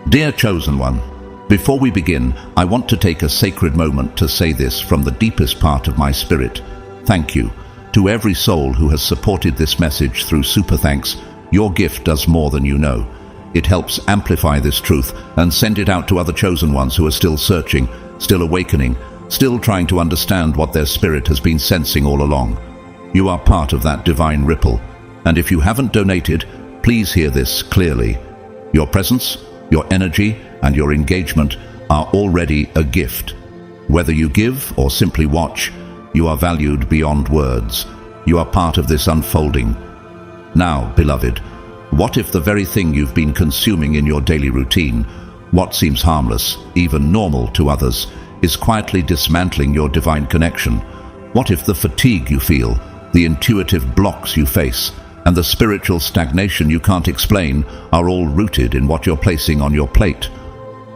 Dear Chosen One, before we begin, I want to take a sacred moment to say this from the deepest part of my spirit. Thank you. To every soul who has supported this message through Super Thanks, your gift does more than you know. It helps amplify this truth and send it out to other chosen ones who are still searching, still awakening, still trying to understand what their spirit has been sensing all along. You are part of that divine ripple, and if you haven't donated, please hear this clearly. Your presence, your energy, and your engagement are already a gift. Whether you give or simply watch, you are valued beyond words. You are part of this unfolding. Now, beloved, what if the very thing you've been consuming in your daily routine, what seems harmless, even normal to others, is quietly dismantling your divine connection? What if the fatigue you feel, the intuitive blocks you face, and the spiritual stagnation you can't explain are all rooted in what you're placing on your plate?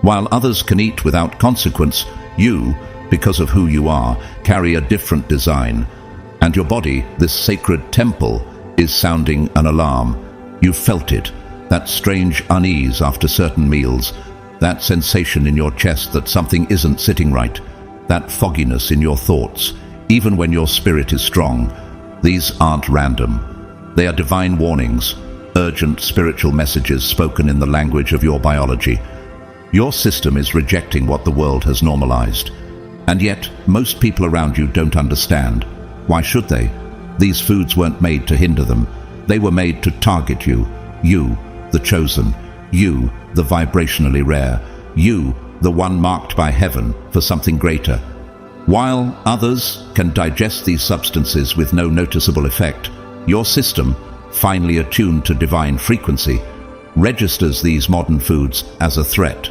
While others can eat without consequence, you, because of who you are, carry a different design. And your body, this sacred temple, is sounding an alarm. You've felt it, that strange unease after certain meals, that sensation in your chest that something isn't sitting right, that fogginess in your thoughts, even when your spirit is strong. These aren't random. They are divine warnings, urgent spiritual messages spoken in the language of your biology. Your system is rejecting what the world has normalized. And yet, most people around you don't understand. Why should they? These foods weren't made to hinder them. They were made to target you. You, the chosen. You, the vibrationally rare. You, the one marked by heaven for something greater. While others can digest these substances with no noticeable effect, your system, finely attuned to divine frequency, registers these modern foods as a threat,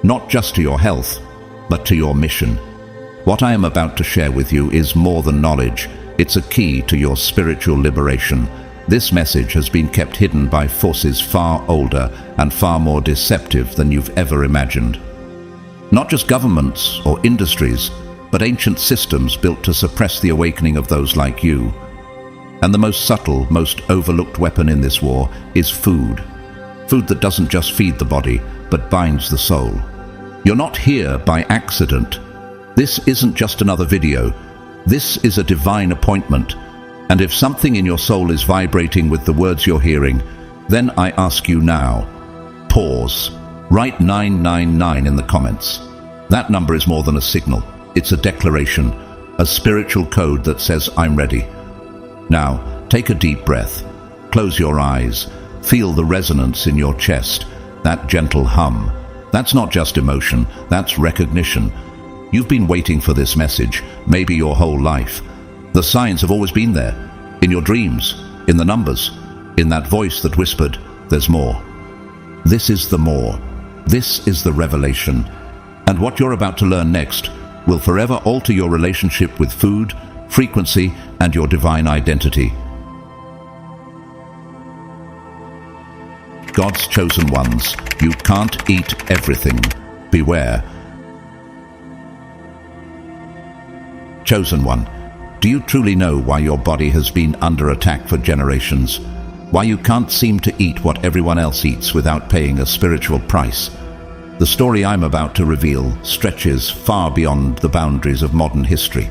not just to your health, but to your mission. What I am about to share with you is more than knowledge. It's a key to your spiritual liberation. This message has been kept hidden by forces far older and far more deceptive than you've ever imagined. Not just governments or industries, but ancient systems built to suppress the awakening of those like you. And the most subtle, most overlooked weapon in this war is food. Food that doesn't just feed the body, but binds the soul. You're not here by accident. This isn't just another video. This is a divine appointment. And if something in your soul is vibrating with the words you're hearing, then I ask you now, pause. Write 999 in the comments. That number is more than a signal. It's a declaration, a spiritual code that says, I'm ready. Now, take a deep breath. Close your eyes. Feel the resonance in your chest, that gentle hum. That's not just emotion, that's recognition. You've been waiting for this message, maybe your whole life. The signs have always been there, in your dreams, in the numbers, in that voice that whispered, there's more. This is the more. This is the revelation. And what you're about to learn next will forever alter your relationship with food, frequency, and your divine identity. God's chosen ones, you can't eat everything. Beware. Chosen one, do you truly know why your body has been under attack for generations? Why you can't seem to eat what everyone else eats without paying a spiritual price? The story I'm about to reveal stretches far beyond the boundaries of modern history.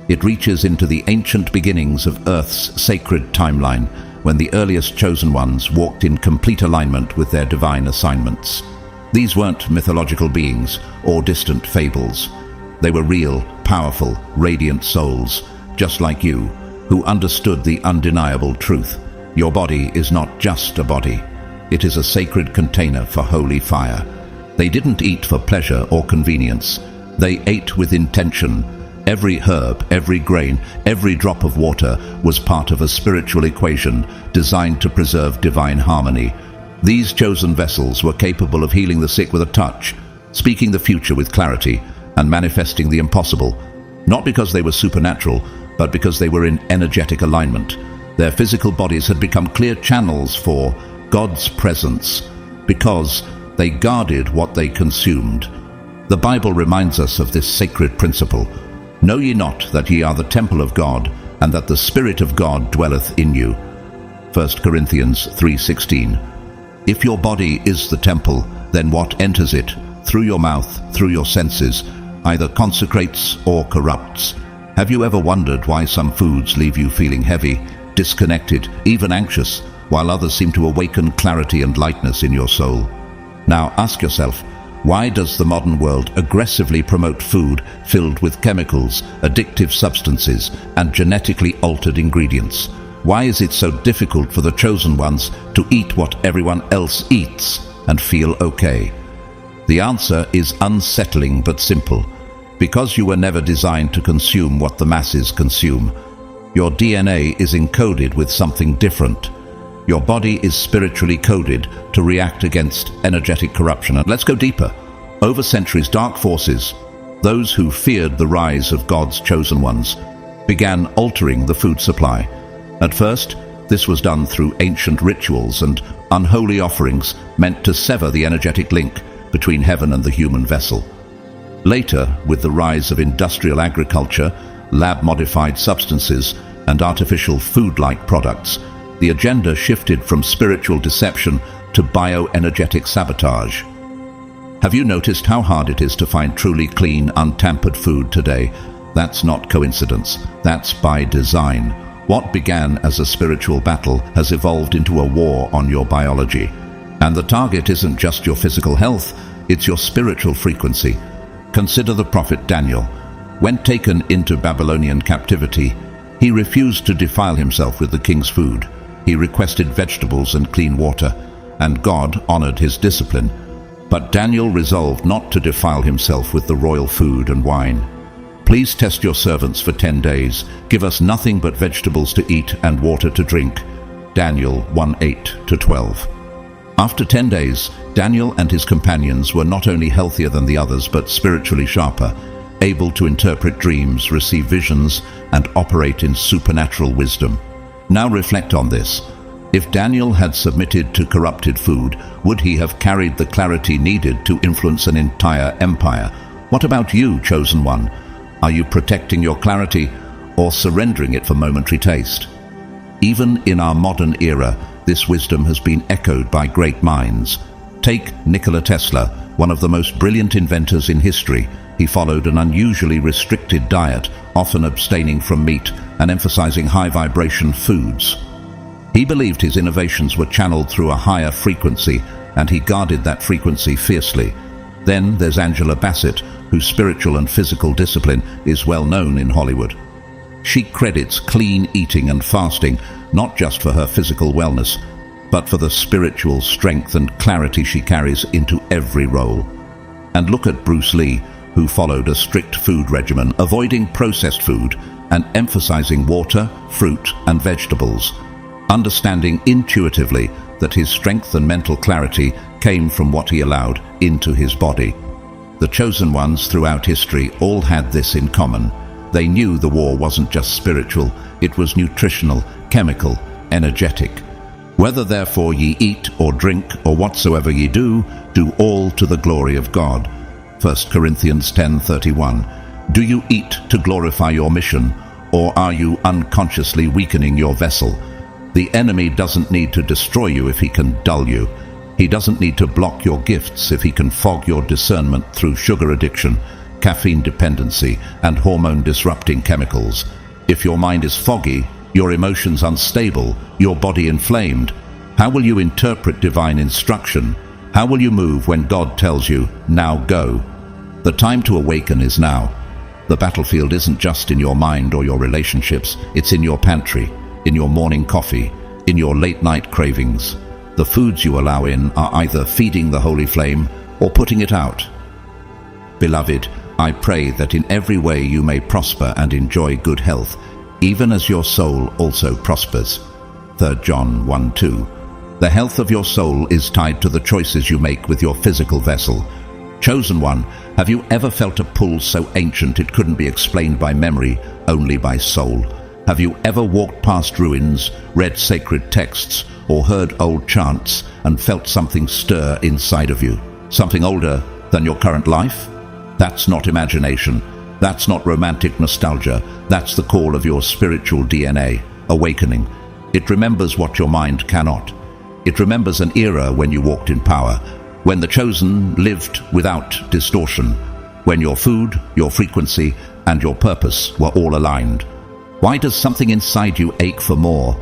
It reaches into the ancient beginnings of Earth's sacred timeline, when the earliest chosen ones walked in complete alignment with their divine assignments. These weren't mythological beings or distant fables. They were real, powerful, radiant souls, just like you, who understood the undeniable truth. Your body is not just a body. It is a sacred container for holy fire. They didn't eat for pleasure or convenience. They ate with intention. Every herb, every grain, every drop of water was part of a spiritual equation designed to preserve divine harmony. These chosen vessels were capable of healing the sick with a touch, speaking the future with clarity, and manifesting the impossible, not because they were supernatural, but because they were in energetic alignment. Their physical bodies had become clear channels for God's presence, because they guarded what they consumed. The Bible reminds us of this sacred principle. Know ye not that ye are the temple of God, and that the Spirit of God dwelleth in you? 1 Corinthians 3:16. If your body is the temple, then what enters it, through your mouth, through your senses, either consecrates or corrupts. Have you ever wondered why some foods leave you feeling heavy, disconnected, even anxious, while others seem to awaken clarity and lightness in your soul? Now ask yourself, why does the modern world aggressively promote food filled with chemicals, addictive substances, and genetically altered ingredients? Why is it so difficult for the chosen ones to eat what everyone else eats and feel okay? The answer is unsettling but simple. Because you were never designed to consume what the masses consume. Your DNA is encoded with something different. Your body is spiritually coded to react against energetic corruption. And let's go deeper. Over centuries, dark forces, those who feared the rise of God's chosen ones, began altering the food supply. At first, this was done through ancient rituals and unholy offerings meant to sever the energetic link between heaven and the human vessel. Later, with the rise of industrial agriculture, lab-modified substances, and artificial food-like products, the agenda shifted from spiritual deception to bioenergetic sabotage. Have you noticed how hard it is to find truly clean, untampered food today? That's not coincidence. That's by design. What began as a spiritual battle has evolved into a war on your biology. And the target isn't just your physical health, it's your spiritual frequency. Consider the prophet Daniel. When taken into Babylonian captivity, he refused to defile himself with the king's food. He requested vegetables and clean water, and God honored his discipline. But Daniel resolved not to defile himself with the royal food and wine. Please test your servants for 10 days. Give us nothing but vegetables to eat and water to drink. Daniel 1:8-12. After 10 days, Daniel and his companions were not only healthier than the others, but spiritually sharper, able to interpret dreams, receive visions, and operate in supernatural wisdom. Now reflect on this. If Daniel had submitted to corrupted food, would he have carried the clarity needed to influence an entire empire? What about you, chosen one? Are you protecting your clarity or surrendering it for momentary taste? Even in our modern era, this wisdom has been echoed by great minds. Take Nikola Tesla, one of the most brilliant inventors in history. He followed an unusually restricted diet, often abstaining from meat and emphasizing high-vibration foods. He believed his innovations were channeled through a higher frequency, and he guarded that frequency fiercely. Then there's Angela Bassett, whose spiritual and physical discipline is well known in Hollywood. She credits clean eating and fasting not just for her physical wellness, but for the spiritual strength and clarity she carries into every role. And look at Bruce Lee, who followed a strict food regimen, avoiding processed food and emphasizing water, fruit, and vegetables, understanding intuitively that his strength and mental clarity came from what he allowed into his body. The chosen ones throughout history all had this in common. They knew the war wasn't just spiritual, it was nutritional, chemical, energetic. Whether therefore ye eat or drink or whatsoever ye do all to the glory of God. 1 Corinthians 10:31. Do you eat to glorify your mission, or are you unconsciously weakening your vessel? The enemy doesn't need to destroy you if he can dull you. He doesn't need to block your gifts if he can fog your discernment through sugar addiction, caffeine dependency, and hormone-disrupting chemicals. If your mind is foggy, your emotions unstable, your body inflamed, how will you interpret divine instruction? How will you move when God tells you, now go? The time to awaken is now. The battlefield isn't just in your mind or your relationships, it's in your pantry, in your morning coffee, in your late-night cravings. The foods you allow in are either feeding the holy flame or putting it out. Beloved, I pray that in every way you may prosper and enjoy good health, even as your soul also prospers. 3 John 1:2. The health of your soul is tied to the choices you make with your physical vessel. Chosen one, have you ever felt a pull so ancient it couldn't be explained by memory, only by soul? Have you ever walked past ruins, read sacred texts, or heard old chants and felt something stir inside of you? Something older than your current life? That's not imagination. That's not romantic nostalgia. That's the call of your spiritual DNA, awakening. It remembers what your mind cannot. It remembers an era when you walked in power, when the chosen lived without distortion, when your food, your frequency, and your purpose were all aligned. Why does something inside you ache for more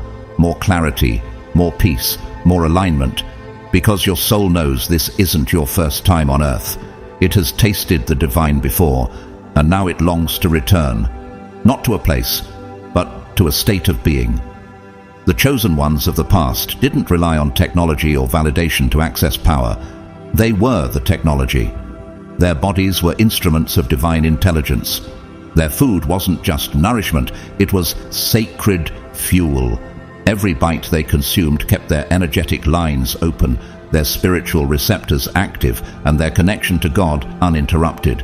clarity, more peace, more alignment? Because your soul knows this isn't your first time on earth. It has tasted the divine before, and now it longs to return, not to a place, but to a state of being. The chosen ones of the past didn't rely on technology or validation to access power. They were the technology. Their bodies were instruments of divine intelligence. Their food wasn't just nourishment, it was sacred fuel. Every bite they consumed kept their energetic lines open, their spiritual receptors active, and their connection to God uninterrupted.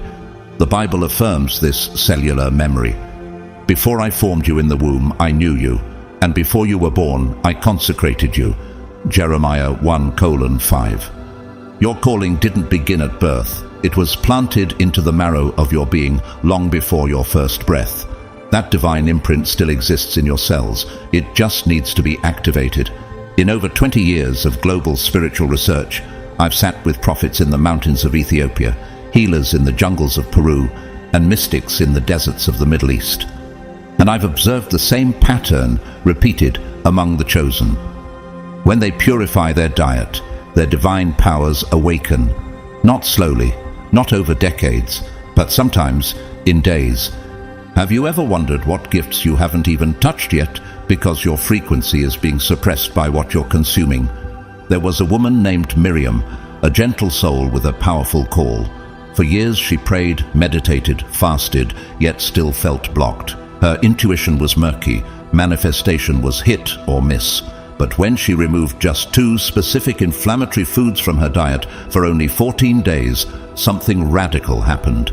The Bible affirms this cellular memory. Before I formed you in the womb, I knew you, and before you were born, I consecrated you. Jeremiah 1:5. Your calling didn't begin at birth. It was planted into the marrow of your being long before your first breath. That divine imprint still exists in your cells. It just needs to be activated. In over 20 years of global spiritual research, I've sat with prophets in the mountains of Ethiopia, healers in the jungles of Peru, and mystics in the deserts of the Middle East. And I've observed the same pattern repeated among the chosen. When they purify their diet, their divine powers awaken, not slowly, not over decades, but sometimes in days. Have you ever wondered what gifts you haven't even touched yet because your frequency is being suppressed by what you're consuming? There was a woman named Miriam, a gentle soul with a powerful call. For years she prayed, meditated, fasted, yet still felt blocked. Her intuition was murky, manifestation was hit or miss. But when she removed just 2 specific inflammatory foods from her diet for only 14 days, something radical happened.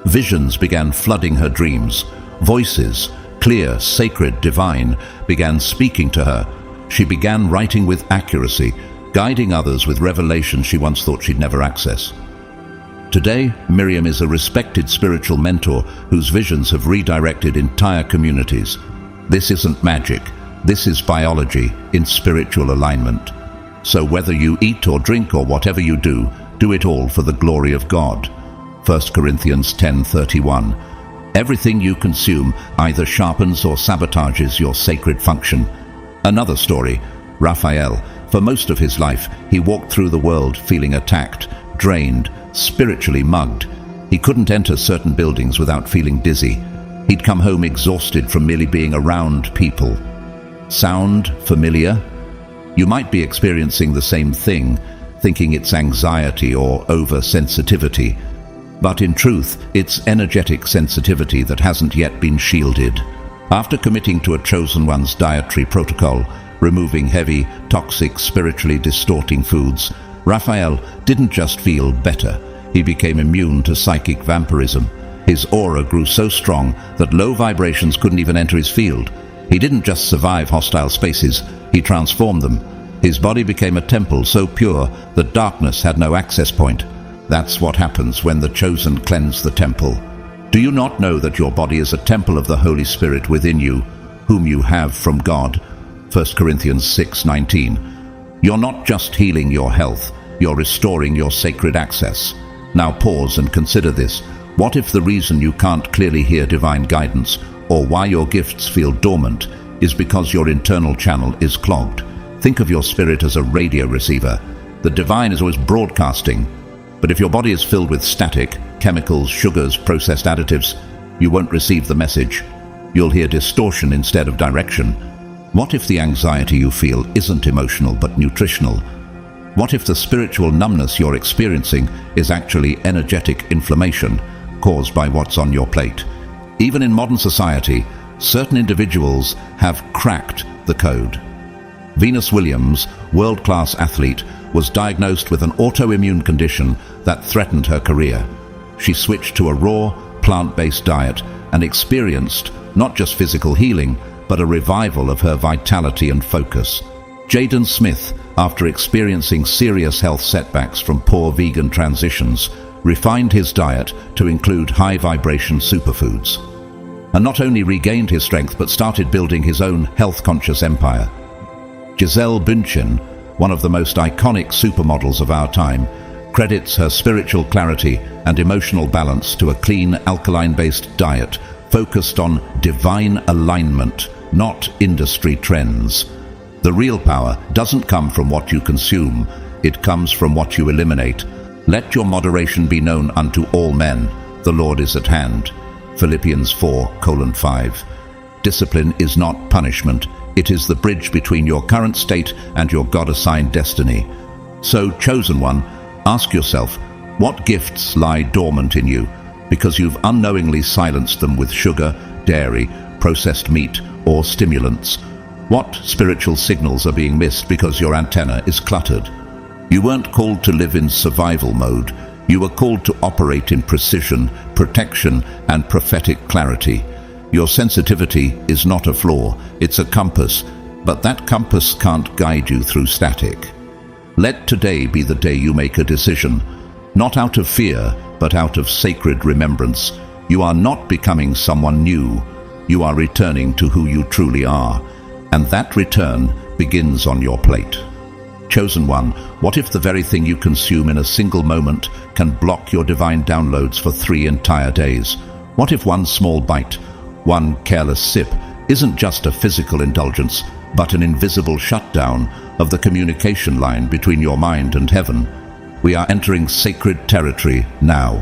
Visions began flooding her dreams. Voices, clear, sacred, divine, began speaking to her. She began writing with accuracy, guiding others with revelation she once thought she'd never access. Today, Miriam is a respected spiritual mentor whose visions have redirected entire communities. This isn't magic. This is biology in spiritual alignment. So whether you eat or drink or whatever you do it all for the glory of God. 1 Corinthians 10:31. Everything you consume either sharpens or sabotages your sacred function. Another story, Raphael. For most of his life, he walked through the world feeling attacked, drained, spiritually mugged. He couldn't enter certain buildings without feeling dizzy. He'd come home exhausted from merely being around people. Sound familiar? You might be experiencing the same thing, thinking it's anxiety or oversensitivity. But in truth, it's energetic sensitivity that hasn't yet been shielded. After committing to a chosen one's dietary protocol, removing heavy, toxic, spiritually distorting foods, Raphael didn't just feel better. He became immune to psychic vampirism. His aura grew so strong that low vibrations couldn't even enter his field. He didn't just survive hostile spaces, he transformed them. His body became a temple so pure that darkness had no access point. That's what happens when the chosen cleanse the temple. Do you not know that your body is a temple of the Holy Spirit within you, whom you have from God? 1 Corinthians 6:19. You're not just healing your health, you're restoring your sacred access. Now pause and consider this. What if the reason you can't clearly hear divine guidance, or why your gifts feel dormant, is because your internal channel is clogged? Think of your spirit as a radio receiver. The divine is always broadcasting. But if your body is filled with static, chemicals, sugars, processed additives, you won't receive the message. You'll hear distortion instead of direction. What if the anxiety you feel isn't emotional but nutritional? What if the spiritual numbness you're experiencing is actually energetic inflammation caused by what's on your plate? Even in modern society, certain individuals have cracked the code. Venus Williams, world-class athlete, was diagnosed with an autoimmune condition that threatened her career. She switched to a raw, plant-based diet and experienced not just physical healing, but a revival of her vitality and focus. Jaden Smith, after experiencing serious health setbacks from poor vegan transitions, refined his diet to include high-vibration superfoods, and not only regained his strength but started building his own health-conscious empire. Gisele Bündchen, one of the most iconic supermodels of our time, credits her spiritual clarity and emotional balance to a clean, alkaline-based diet focused on divine alignment, not industry trends. The real power doesn't come from what you consume, it comes from what you eliminate. Let your moderation be known unto all men. The Lord is at hand. Philippians 4:5. Discipline is not punishment. It is the bridge between your current state and your God-assigned destiny. So, chosen one, ask yourself, what gifts lie dormant in you because you've unknowingly silenced them with sugar, dairy, processed meat, or stimulants? What spiritual signals are being missed because your antenna is cluttered? You weren't called to live in survival mode. You were called to operate in precision, protection, and prophetic clarity. Your sensitivity is not a flaw, it's a compass, but that compass can't guide you through static. Let today be the day you make a decision, not out of fear, but out of sacred remembrance. You are not becoming someone new. You are returning to who you truly are, and that return begins on your plate. Chosen one, what if the very thing you consume in a single moment can block your divine downloads for 3 entire days? What if one small bite, one careless sip, isn't just a physical indulgence, but an invisible shutdown of the communication line between your mind and heaven? We are entering sacred territory now.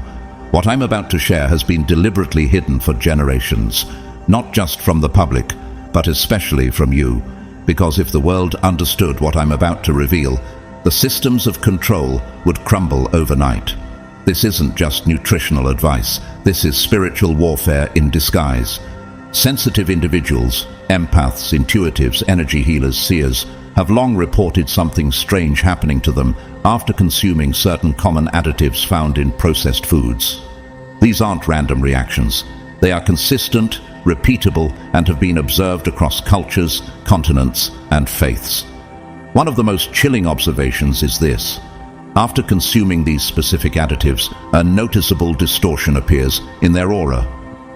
What I'm about to share has been deliberately hidden for generations, not just from the public, but especially from you. Because if the world understood what I'm about to reveal, the systems of control would crumble overnight. This isn't just nutritional advice, this is spiritual warfare in disguise. Sensitive individuals, empaths, intuitives, energy healers, seers, have long reported something strange happening to them after consuming certain common additives found in processed foods. These aren't random reactions. They are consistent, repeatable, and have been observed across cultures, continents, and faiths. One of the most chilling observations is this. After consuming these specific additives, a noticeable distortion appears in their aura.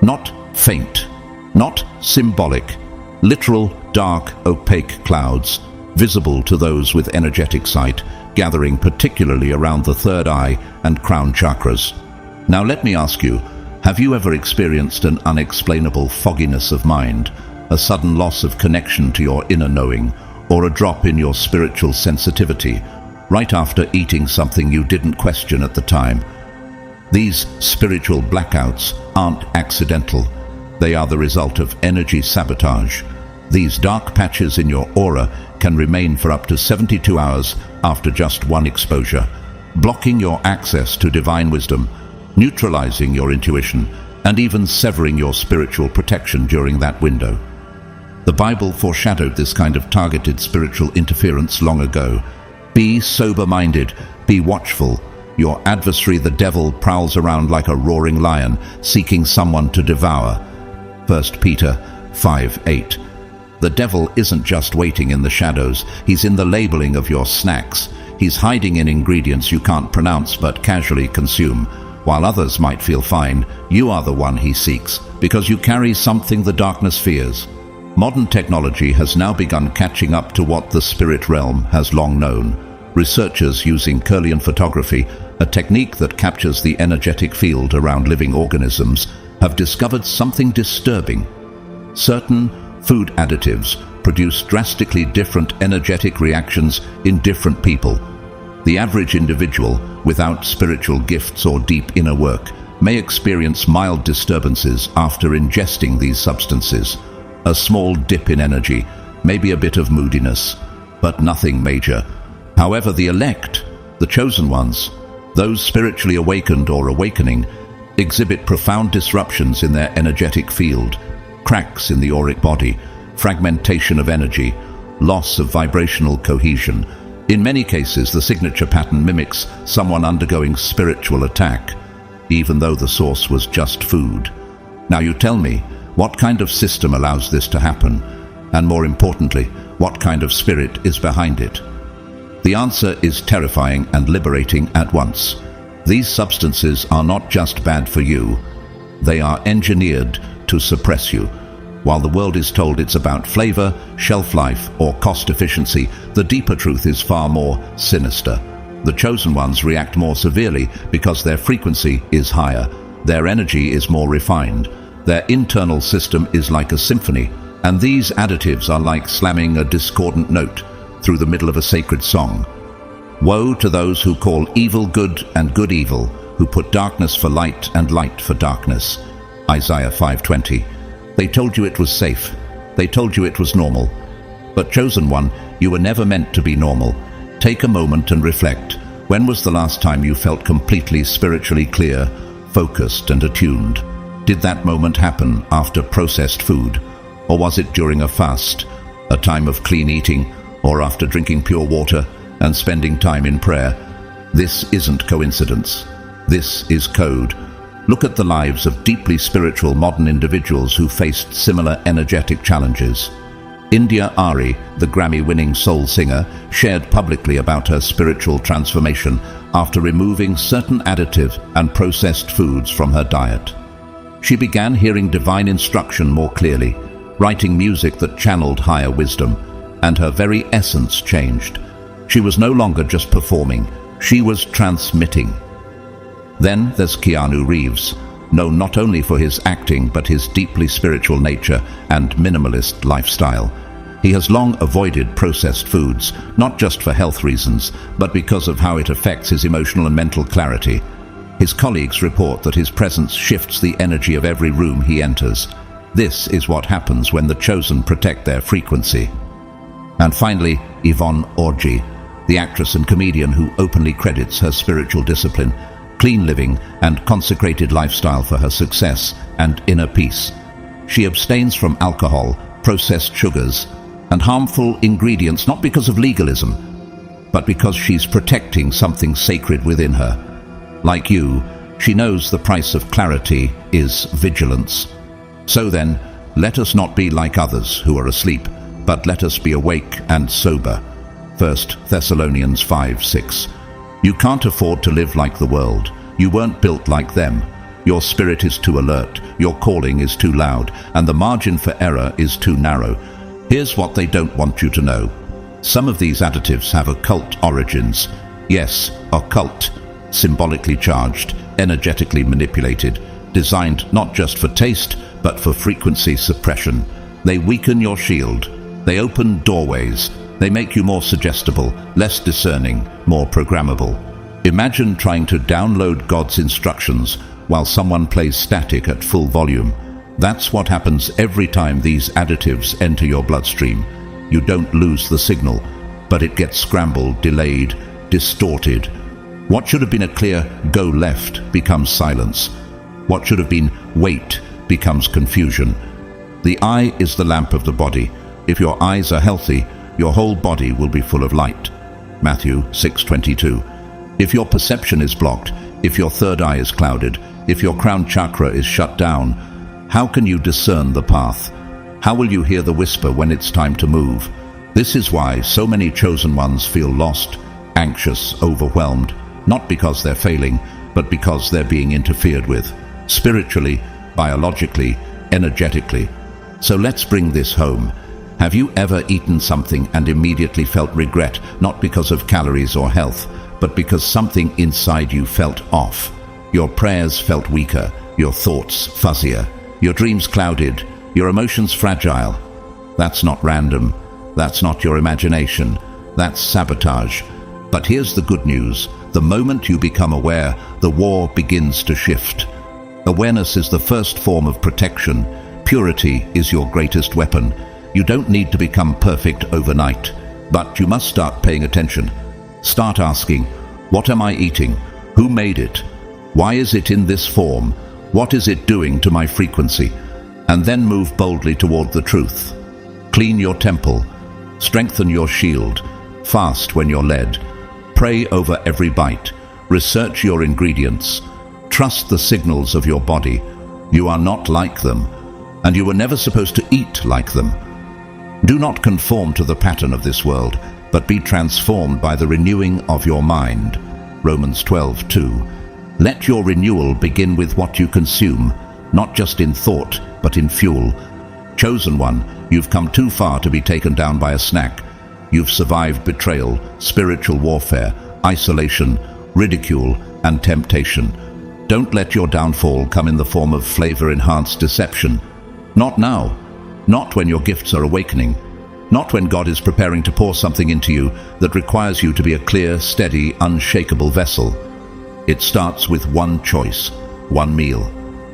Not faint, not symbolic, literal, dark, opaque clouds, visible to those with energetic sight, gathering particularly around the third eye and crown chakras. Now let me ask you, have you ever experienced an unexplainable fogginess of mind, a sudden loss of connection to your inner knowing, or a drop in your spiritual sensitivity, right after eating something you didn't question at the time? These spiritual blackouts aren't accidental. They are the result of energy sabotage. These dark patches in your aura can remain for up to 72 hours after just one exposure, blocking your access to divine wisdom, neutralizing your intuition, and even severing your spiritual protection during that window. The Bible foreshadowed this kind of targeted spiritual interference long ago. Be sober-minded, be watchful. Your adversary, the devil, prowls around like a roaring lion, seeking someone to devour. 1 Peter 5:8. The devil isn't just waiting in the shadows, he's in the labeling of your snacks. He's hiding in ingredients you can't pronounce but casually consume. While others might feel fine, you are the one he seeks, because you carry something the darkness fears. Modern technology has now begun catching up to what the spirit realm has long known. Researchers using Kirlian photography, a technique that captures the energetic field around living organisms, have discovered something disturbing. Certain food additives produce drastically different energetic reactions in different people. The average individual, without spiritual gifts or deep inner work, may experience mild disturbances after ingesting these substances. A small dip in energy, maybe a bit of moodiness, but nothing major. However, the elect, the chosen ones, those spiritually awakened or awakening, exhibit profound disruptions in their energetic field, cracks in the auric body, fragmentation of energy, loss of vibrational cohesion. In many cases, the signature pattern mimics someone undergoing spiritual attack, even though the source was just food. Now you tell me, what kind of system allows this to happen? And more importantly, what kind of spirit is behind it? The answer is terrifying and liberating at once. These substances are not just bad for you, they are engineered to suppress you. While the world is told it's about flavor, shelf life, or cost efficiency, the deeper truth is far more sinister. The chosen ones react more severely because their frequency is higher, their energy is more refined, their internal system is like a symphony, and these additives are like slamming a discordant note through the middle of a sacred song. Woe to those who call evil good and good evil, who put darkness for light and light for darkness. Isaiah 5:20. They told you it was safe. They told you it was normal. But chosen one, you were never meant to be normal. Take a moment and reflect. When was the last time you felt completely spiritually clear, focused and attuned? Did that moment happen after processed food? Or was it during a fast, a time of clean eating, or after drinking pure water and spending time in prayer? This isn't coincidence. This is code. Look at the lives of deeply spiritual modern individuals who faced similar energetic challenges. India Ari, the Grammy-winning soul singer, shared publicly about her spiritual transformation after removing certain additive and processed foods from her diet. She began hearing divine instruction more clearly, writing music that channeled higher wisdom, and her very essence changed. She was no longer just performing, she was transmitting. Then there's Keanu Reeves, known not only for his acting but his deeply spiritual nature and minimalist lifestyle. He has long avoided processed foods, not just for health reasons, but because of how it affects his emotional and mental clarity. His colleagues report that his presence shifts the energy of every room he enters. This is what happens when the chosen protect their frequency. And finally, Yvonne Orji, the actress and comedian who openly credits her spiritual discipline, clean living, and consecrated lifestyle for her success and inner peace. She abstains from alcohol, processed sugars, and harmful ingredients not because of legalism, but because she's protecting something sacred within her. Like you, she knows the price of clarity is vigilance. So then, let us not be like others who are asleep, but let us be awake and sober. 1 Thessalonians 5:6. You can't afford to live like the world. You weren't built like them. Your spirit is too alert, your calling is too loud, and the margin for error is too narrow. Here's what they don't want you to know. Some of these additives have occult origins. Yes, occult, symbolically charged, energetically manipulated, designed not just for taste, but for frequency suppression. They weaken your shield. They open doorways. They make you more suggestible, less discerning, more programmable. Imagine trying to download God's instructions while someone plays static at full volume. That's what happens every time these additives enter your bloodstream. You don't lose the signal, but it gets scrambled, delayed, distorted. What should have been a clear go left becomes silence. What should have been wait becomes confusion. The eye is the lamp of the body. If your eyes are healthy, your whole body will be full of light. Matthew 6:22. If your perception is blocked, if your third eye is clouded, if your crown chakra is shut down, how can you discern the path? How will you hear the whisper when it's time to move? This is why so many chosen ones feel lost, anxious, overwhelmed, not because they're failing, but because they're being interfered with, spiritually, biologically, energetically. So let's bring this home. Have you ever eaten something and immediately felt regret, not because of calories or health, but because something inside you felt off? Your prayers felt weaker, your thoughts fuzzier, your dreams clouded, your emotions fragile. That's not random. That's not your imagination. That's sabotage. But here's the good news. The moment you become aware, the war begins to shift. Awareness is the first form of protection. Purity is your greatest weapon. You don't need to become perfect overnight, but you must start paying attention. Start asking, what am I eating? Who made it? Why is it in this form? What is it doing to my frequency? And then move boldly toward the truth. Clean your temple. Strengthen your shield. Fast when you're led. Pray over every bite. Research your ingredients. Trust the signals of your body. You are not like them, and you were never supposed to eat like them. Do not conform to the pattern of this world, but be transformed by the renewing of your mind. Romans 12:2. Let your renewal begin with what you consume, not just in thought, but in fuel. Chosen one, you've come too far to be taken down by a snack. You've survived betrayal, spiritual warfare, isolation, ridicule, and temptation. Don't let your downfall come in the form of flavor-enhanced deception. Not now. Not when your gifts are awakening. Not when God is preparing to pour something into you that requires you to be a clear, steady, unshakable vessel. It starts with one choice, one meal,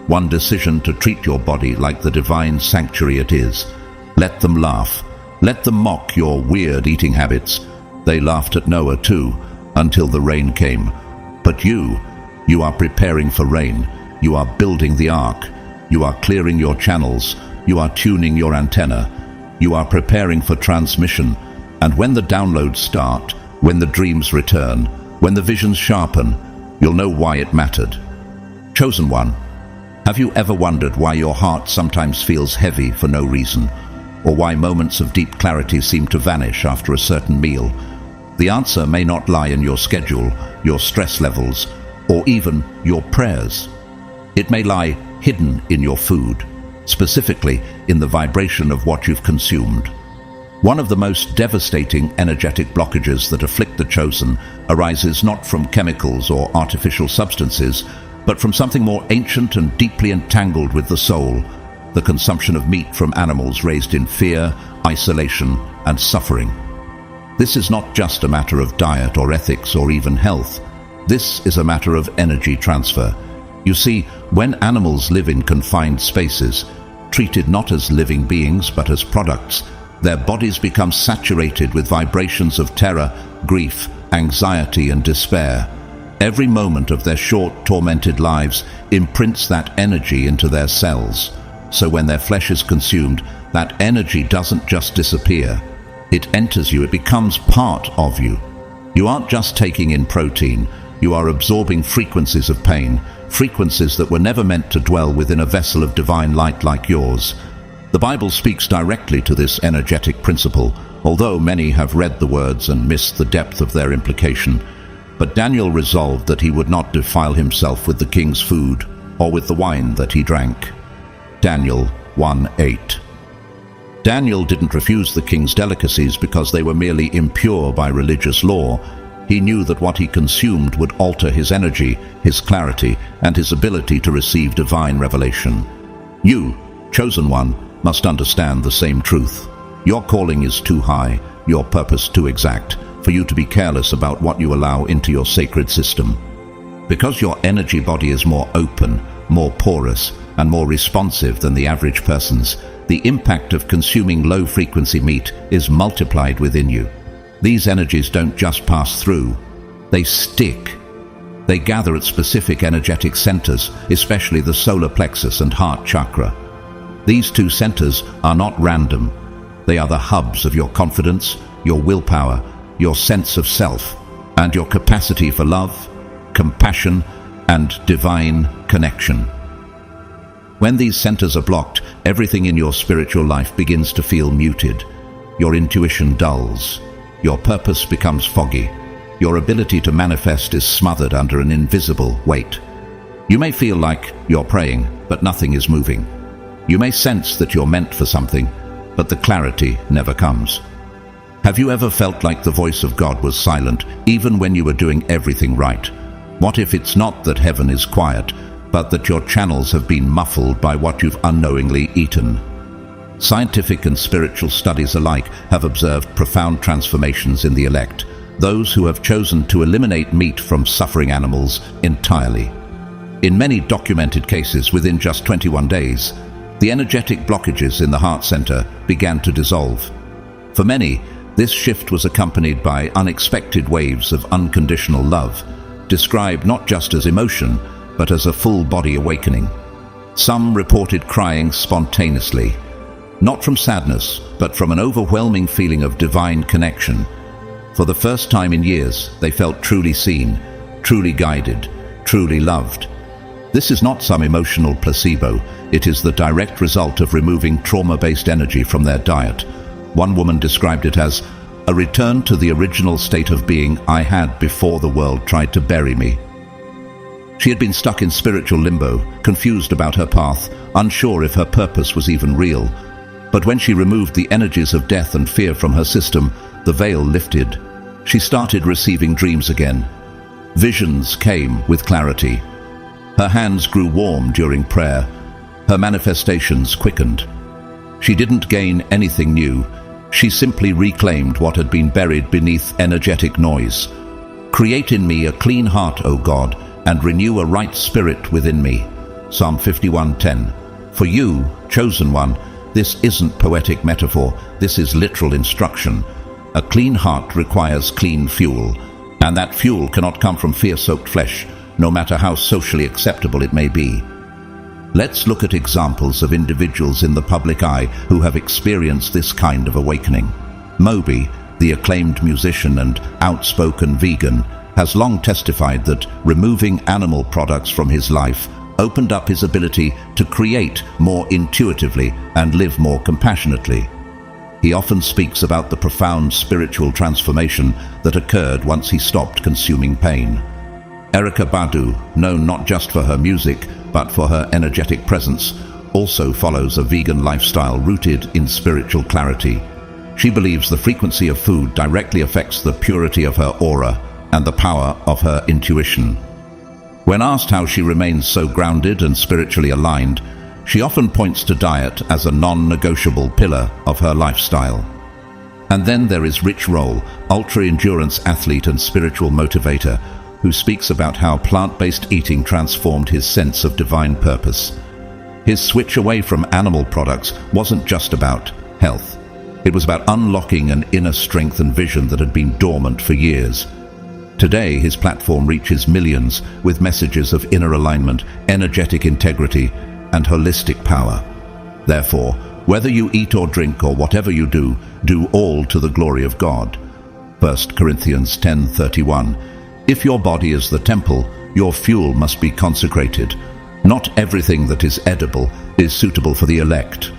one decision to treat your body like the divine sanctuary it is. Let them laugh. Let them mock your weird eating habits. They laughed at Noah too, until the rain came. But you are preparing for rain. You are building the ark. You are clearing your channels. You are tuning your antenna. You are preparing for transmission. And when the downloads start, when the dreams return, when the visions sharpen, you'll know why it mattered. Chosen one, have you ever wondered why your heart sometimes feels heavy for no reason, or why moments of deep clarity seem to vanish after a certain meal? The answer may not lie in your schedule, your stress levels, or even your prayers. It may lie hidden in your food, specifically in the vibration of what you've consumed. One of the most devastating energetic blockages that afflict the chosen arises not from chemicals or artificial substances, but from something more ancient and deeply entangled with the soul, the consumption of meat from animals raised in fear, isolation, and suffering. This is not just a matter of diet or ethics or even health. This is a matter of energy transfer. You see, when animals live in confined spaces, treated not as living beings but as products, their bodies become saturated with vibrations of terror, grief, anxiety, and despair. Every moment of their short, tormented lives imprints that energy into their cells. So when their flesh is consumed, that energy doesn't just disappear. It enters you, it becomes part of you. You aren't just taking in protein, you are absorbing frequencies of pain, frequencies that were never meant to dwell within a vessel of divine light like yours. The Bible speaks directly to this energetic principle, although many have read the words and missed the depth of their implication. But Daniel resolved that he would not defile himself with the king's food or with the wine that he drank. Daniel 1:8. Daniel didn't refuse the king's delicacies because they were merely impure by religious law. He knew that what he consumed would alter his energy, his clarity, and his ability to receive divine revelation. You, chosen one, must understand the same truth. Your calling is too high, your purpose too exact, for you to be careless about what you allow into your sacred system. Because your energy body is more open, more porous, and more responsive than the average person's, the impact of consuming low-frequency meat is multiplied within you. These energies don't just pass through, they stick. They gather at specific energetic centers, especially the solar plexus and heart chakra. These two centers are not random. They are the hubs of your confidence, your willpower, your sense of self, and your capacity for love, compassion, and divine connection. When these centers are blocked, everything in your spiritual life begins to feel muted. Your intuition dulls. Your purpose becomes foggy. Your ability to manifest is smothered under an invisible weight. You may feel like you're praying, but nothing is moving. You may sense that you're meant for something, but the clarity never comes. Have you ever felt like the voice of God was silent, even when you were doing everything right? What if it's not that heaven is quiet, but that your channels have been muffled by what you've unknowingly eaten? Scientific and spiritual studies alike have observed profound transformations in the elect, those who have chosen to eliminate meat from suffering animals entirely. In many documented cases, within just 21 days, the energetic blockages in the heart center began to dissolve. For many, this shift was accompanied by unexpected waves of unconditional love, described not just as emotion, but as a full-body awakening. Some reported crying spontaneously, not from sadness, but from an overwhelming feeling of divine connection. For the first time in years, they felt truly seen, truly guided, truly loved. This is not some emotional placebo. It is the direct result of removing trauma-based energy from their diet. One woman described it as a return to the original state of being I had before the world tried to bury me. She had been stuck in spiritual limbo, confused about her path, unsure if her purpose was even real. But when she removed the energies of death and fear from her system, the veil lifted. She started receiving dreams again. Visions came with clarity. Her hands grew warm during prayer. Her manifestations quickened. She didn't gain anything new. She simply reclaimed what had been buried beneath energetic noise. "Create in me a clean heart, O God, and renew a right spirit within me." Psalm 51:10. For you, chosen one, this isn't poetic metaphor, this is literal instruction. A clean heart requires clean fuel, and that fuel cannot come from fear-soaked flesh, no matter how socially acceptable it may be. Let's look at examples of individuals in the public eye who have experienced this kind of awakening. Moby, the acclaimed musician and outspoken vegan, has long testified that removing animal products from his life opened up his ability to create more intuitively and live more compassionately. He often speaks about the profound spiritual transformation that occurred once he stopped consuming pain. Erykah Badu, known not just for her music, but for her energetic presence, also follows a vegan lifestyle rooted in spiritual clarity. She believes the frequency of food directly affects the purity of her aura and the power of her intuition. When asked how she remains so grounded and spiritually aligned, she often points to diet as a non-negotiable pillar of her lifestyle. And then there is Rich Roll, ultra-endurance athlete and spiritual motivator, who speaks about how plant-based eating transformed his sense of divine purpose. His switch away from animal products wasn't just about health. It was about unlocking an inner strength and vision that had been dormant for years. Today, his platform reaches millions with messages of inner alignment, energetic integrity, and holistic power. Therefore, whether you eat or drink or whatever you do, do all to the glory of God. 1 Corinthians 10:31. If your body is the temple, your fuel must be consecrated. Not everything that is edible is suitable for the elect.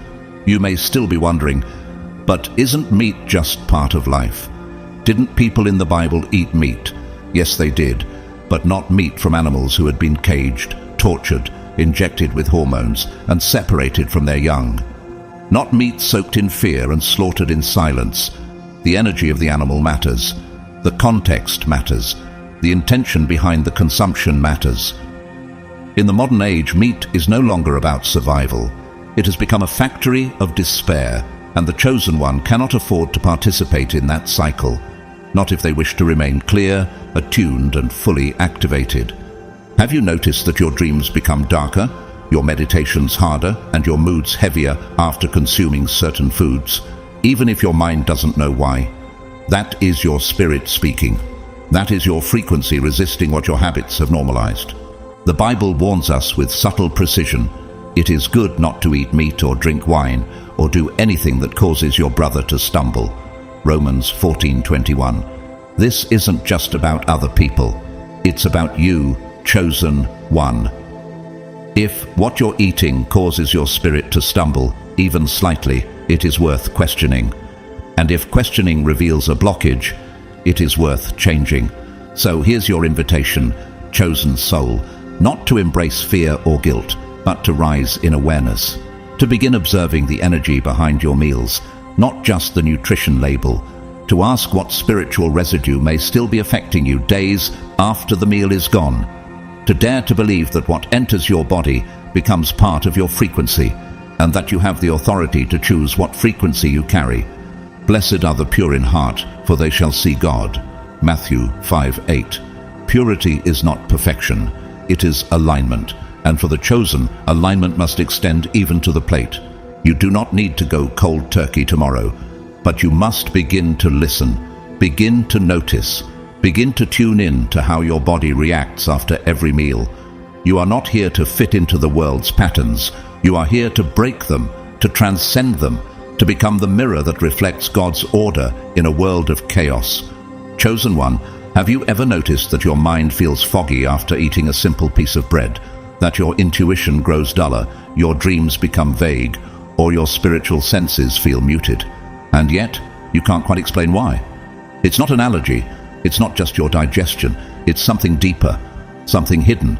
You may still be wondering, but isn't meat just part of life? Didn't people in the Bible eat meat? Yes, they did, but not meat from animals who had been caged, tortured, injected with hormones, and separated from their young. Not meat soaked in fear and slaughtered in silence. The energy of the animal matters. The context matters. The intention behind the consumption matters. In the modern age, meat is no longer about survival. It has become a factory of despair, and the chosen one cannot afford to participate in that cycle, not if they wish to remain clear, attuned, and fully activated. Have you noticed that your dreams become darker, your meditations harder, and your moods heavier after consuming certain foods, even if your mind doesn't know why? That is your spirit speaking. That is your frequency resisting what your habits have normalized. The Bible warns us with subtle precision. It is good not to eat meat or drink wine or do anything that causes your brother to stumble. Romans 14:21. This isn't just about other people. It's about you, chosen one. If what you're eating causes your spirit to stumble, even slightly, it is worth questioning. And if questioning reveals a blockage, it is worth changing. So here's your invitation, chosen soul, not to embrace fear or guilt, but to rise in awareness. To begin observing the energy behind your meals, not just the nutrition label. To ask what spiritual residue may still be affecting you days after the meal is gone. To dare to believe that what enters your body becomes part of your frequency, and that you have the authority to choose what frequency you carry. Blessed are the pure in heart, for they shall see God. Matthew 5:8. Purity is not perfection, it is alignment, and for the chosen, alignment must extend even to the plate. You do not need to go cold turkey tomorrow, but you must begin to listen, begin to notice, begin to tune in to how your body reacts after every meal. You are not here to fit into the world's patterns. You are here to break them, to transcend them, to become the mirror that reflects God's order in a world of chaos. Chosen one, have you ever noticed that your mind feels foggy after eating a simple piece of bread, that your intuition grows duller, your dreams become vague, or your spiritual senses feel muted? And yet, you can't quite explain why. It's not an allergy, it's not just your digestion, it's something deeper, something hidden,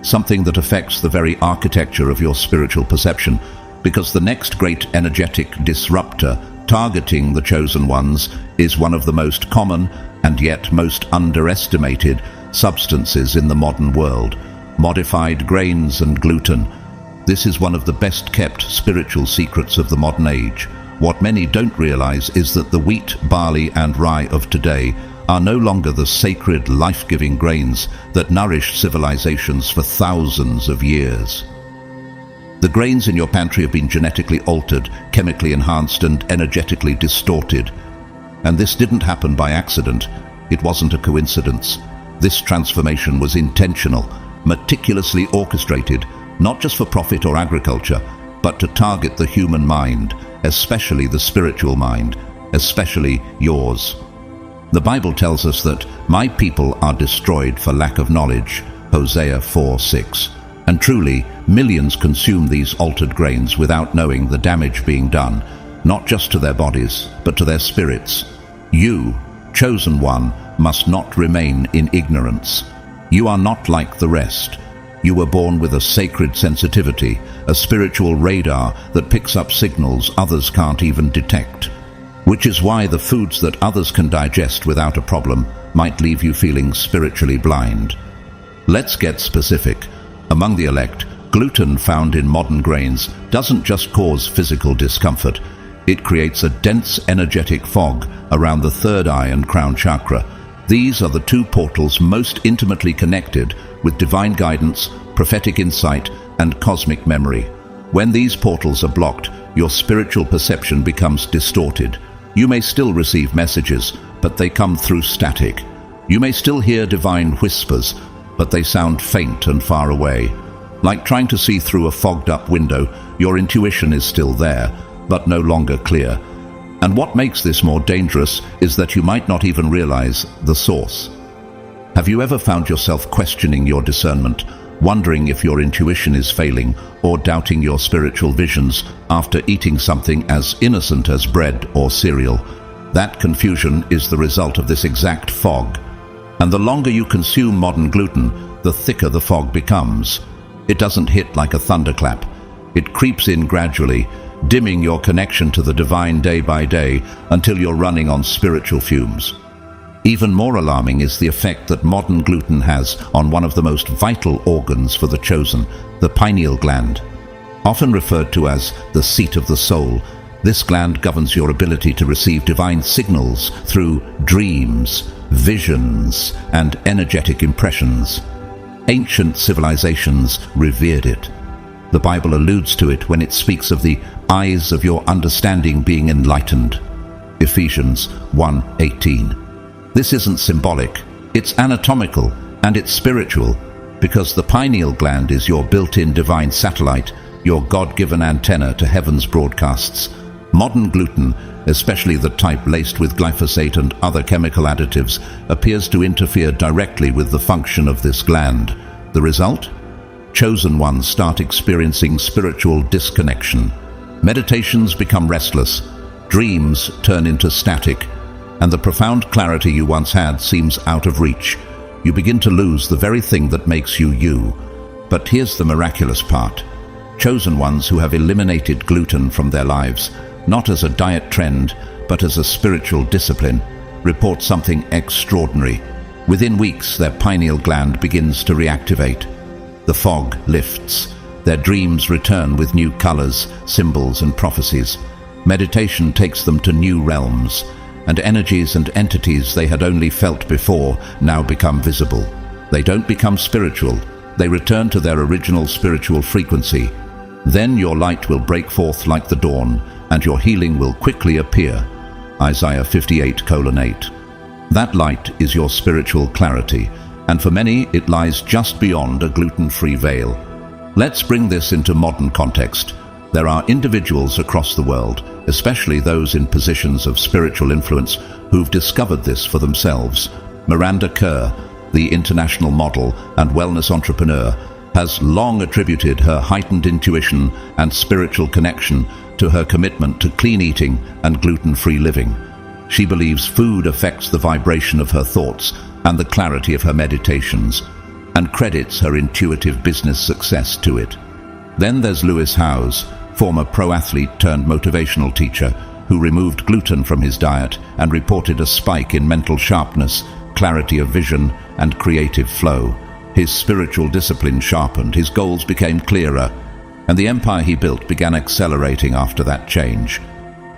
something that affects the very architecture of your spiritual perception, because the next great energetic disruptor targeting the chosen ones is one of the most common and yet most underestimated substances in the modern world: modified grains and gluten. This is one of the best-kept spiritual secrets of the modern age. What many don't realize is that the wheat, barley, and rye of today are no longer the sacred, life-giving grains that nourished civilizations for thousands of years. The grains in your pantry have been genetically altered, chemically enhanced, and energetically distorted. And this didn't happen by accident. It wasn't a coincidence. This transformation was intentional, meticulously orchestrated, not just for profit or agriculture, but to target the human mind, especially the spiritual mind, especially yours. The Bible tells us that my people are destroyed for lack of knowledge, Hosea 4:6. And truly, millions consume these altered grains without knowing the damage being done, not just to their bodies, but to their spirits. You, chosen one, must not remain in ignorance. You are not like the rest. You were born with a sacred sensitivity, a spiritual radar that picks up signals others can't even detect. Which is why the foods that others can digest without a problem might leave you feeling spiritually blind. Let's get specific. Among the elect, gluten found in modern grains doesn't just cause physical discomfort. It creates a dense energetic fog around the third eye and crown chakra. These are the two portals most intimately connected with divine guidance, prophetic insight, and cosmic memory. When these portals are blocked, your spiritual perception becomes distorted. You may still receive messages, but they come through static. You may still hear divine whispers, but they sound faint and far away. Like trying to see through a fogged-up window, your intuition is still there, but no longer clear. And what makes this more dangerous is that you might not even realize the source. Have you ever found yourself questioning your discernment, wondering if your intuition is failing, or doubting your spiritual visions after eating something as innocent as bread or cereal? That confusion is the result of this exact fog. And the longer you consume modern gluten, the thicker the fog becomes. It doesn't hit like a thunderclap. It creeps in gradually, dimming your connection to the divine day by day until you're running on spiritual fumes. Even more alarming is the effect that modern gluten has on one of the most vital organs for the chosen, the pineal gland. Often referred to as the seat of the soul, this gland governs your ability to receive divine signals through dreams, visions, and energetic impressions. Ancient civilizations revered it. The Bible alludes to it when it speaks of the eyes of your understanding being enlightened. Ephesians 1:18. This isn't symbolic, it's anatomical and it's spiritual, because the pineal gland is your built-in divine satellite, your God-given antenna to heaven's broadcasts. Modern gluten, especially the type laced with glyphosate and other chemical additives, appears to interfere directly with the function of this gland. The result? Chosen ones start experiencing spiritual disconnection. Meditations become restless, dreams turn into static, and the profound clarity you once had seems out of reach. You begin to lose the very thing that makes you you. But here's the miraculous part. Chosen ones who have eliminated gluten from their lives, not as a diet trend, but as a spiritual discipline, report something extraordinary. Within weeks, their pineal gland begins to reactivate. The fog lifts. Their dreams return with new colors, symbols, and prophecies. Meditation takes them to new realms, and energies and entities they had only felt before now become visible. They don't become spiritual. They return to their original spiritual frequency. Then your light will break forth like the dawn, and your healing will quickly appear. Isaiah 58:8. That light is your spiritual clarity, and for many it lies just beyond a gluten-free veil. Let's bring this into modern context. There are individuals across the world, especially those in positions of spiritual influence, who've discovered this for themselves. Miranda Kerr, the international model and wellness entrepreneur, has long attributed her heightened intuition and spiritual connection to her commitment to clean eating and gluten-free living. She believes food affects the vibration of her thoughts and the clarity of her meditations, and credits her intuitive business success to it. Then there's Lewis Howes, former pro-athlete turned motivational teacher, who removed gluten from his diet and reported a spike in mental sharpness, clarity of vision, and creative flow. His spiritual discipline sharpened, his goals became clearer, and the empire he built began accelerating after that change.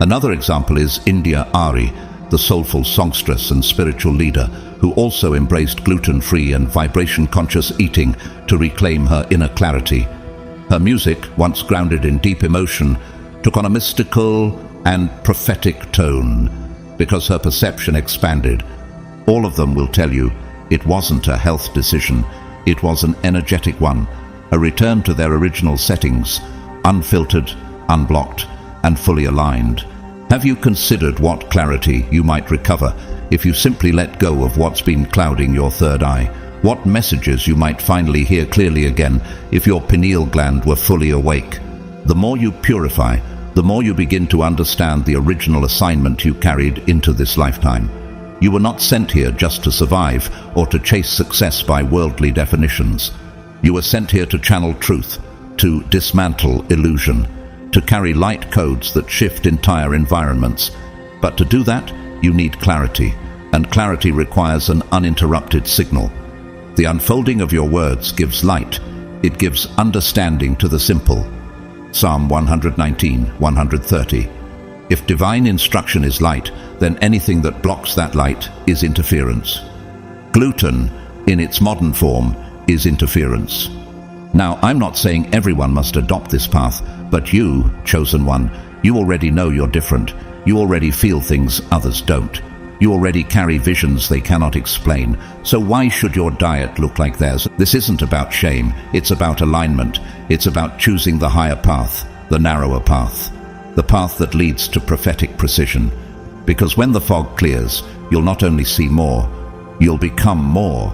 Another example is India Ari, the soulful songstress and spiritual leader who also embraced gluten-free and vibration-conscious eating to reclaim her inner clarity. Her music, once grounded in deep emotion, took on a mystical and prophetic tone because her perception expanded. All of them will tell you it wasn't a health decision, it was an energetic one, a return to their original settings, unfiltered, unblocked, and fully aligned. Have you considered what clarity you might recover if you simply let go of what's been clouding your third eye? What messages you might finally hear clearly again if your pineal gland were fully awake? The more you purify, the more you begin to understand the original assignment you carried into this lifetime. You were not sent here just to survive or to chase success by worldly definitions. You were sent here to channel truth, to dismantle illusion, to carry light codes that shift entire environments. But to do that, you need clarity, and clarity requires an uninterrupted signal. The unfolding of your words gives light. It gives understanding to the simple. Psalm 119, 130. If divine instruction is light, then anything that blocks that light is interference. Gluten, in its modern form, is interference. Now, I'm not saying everyone must adopt this path, but you, chosen one, you already know you're different. You already feel things others don't. You already carry visions they cannot explain. So why should your diet look like theirs? This isn't about shame. It's about alignment. It's about choosing the higher path, the narrower path, the path that leads to prophetic precision. Because when the fog clears, you'll not only see more, you'll become more.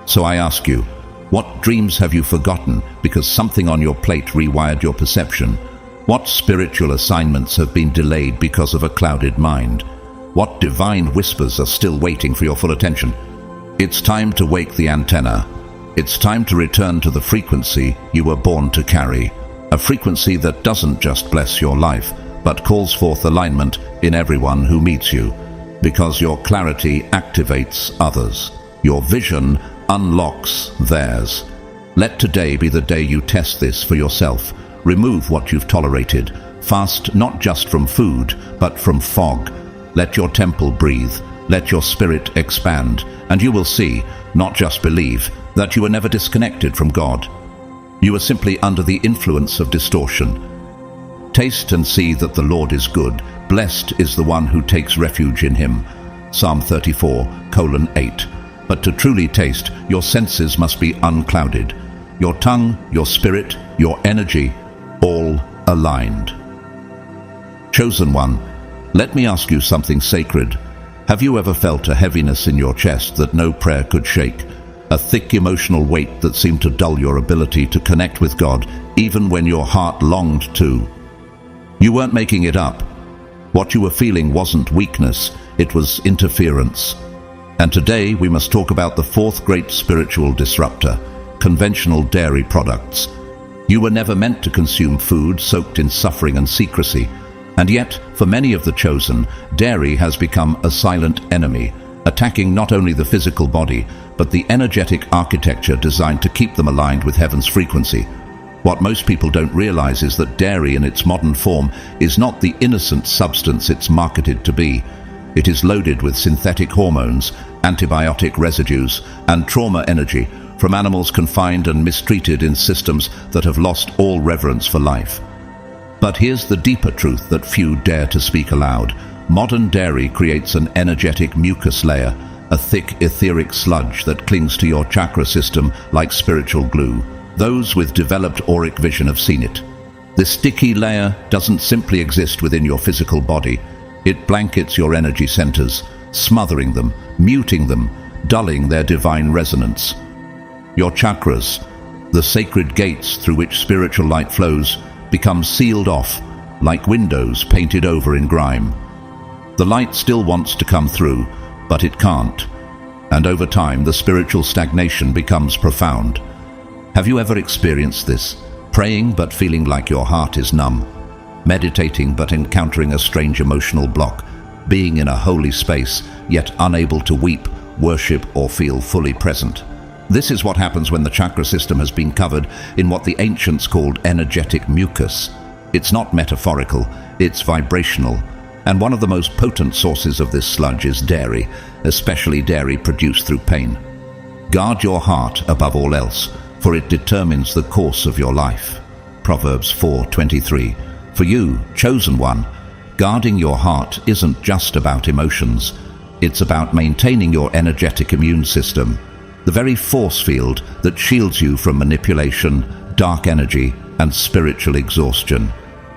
So I ask you, what dreams have you forgotten because something on your plate rewired your perception? What spiritual assignments have been delayed because of a clouded mind? What divine whispers are still waiting for your full attention? It's time to wake the antenna. It's time to return to the frequency you were born to carry. A frequency that doesn't just bless your life, but calls forth alignment in everyone who meets you. Because your clarity activates others. Your vision unlocks theirs. Let today be the day you test this for yourself. Remove what you've tolerated. Fast not just from food, but from fog. Let your temple breathe. Let your spirit expand. And you will see, not just believe, that you were never disconnected from God. You are simply under the influence of distortion. Taste and see that the Lord is good. Blessed is the one who takes refuge in him. Psalm 34:8. But to truly taste, your senses must be unclouded. Your tongue, your spirit, your energy, all aligned. Chosen one, let me ask you something sacred. Have you ever felt a heaviness in your chest that no prayer could shake? A thick emotional weight that seemed to dull your ability to connect with God, even when your heart longed to? You weren't making it up. What you were feeling wasn't weakness, it was interference. And today we must talk about the fourth great spiritual disruptor, conventional dairy products. You were never meant to consume food soaked in suffering and secrecy. And yet, for many of the chosen, dairy has become a silent enemy, attacking not only the physical body, but the energetic architecture designed to keep them aligned with heaven's frequency. What most people don't realize is that dairy in its modern form is not the innocent substance it's marketed to be. It is loaded with synthetic hormones, antibiotic residues, and trauma energy from animals confined and mistreated in systems that have lost all reverence for life. But here's the deeper truth that few dare to speak aloud. Modern dairy creates an energetic mucus layer, a thick etheric sludge that clings to your chakra system like spiritual glue. Those with developed auric vision have seen it. This sticky layer doesn't simply exist within your physical body. It blankets your energy centers, smothering them, muting them, dulling their divine resonance. Your chakras, the sacred gates through which spiritual light flows, become sealed off, like windows painted over in grime. The light still wants to come through, but it can't. And over time, the spiritual stagnation becomes profound. Have you ever experienced this? Praying but feeling like your heart is numb. meditating but encountering a strange emotional block, being in a holy space yet unable to weep, worship, or feel fully present. This is what happens when the chakra system has been covered in what the ancients called energetic mucus. It's not metaphorical, it's vibrational, and one of the most potent sources of this sludge is dairy, especially dairy produced through pain. Guard your heart above all else, for it determines the course of your life. Proverbs 4:23. For you, chosen one, guarding your heart isn't just about emotions. It's about maintaining your energetic immune system, the very force field that shields you from manipulation, dark energy, and spiritual exhaustion.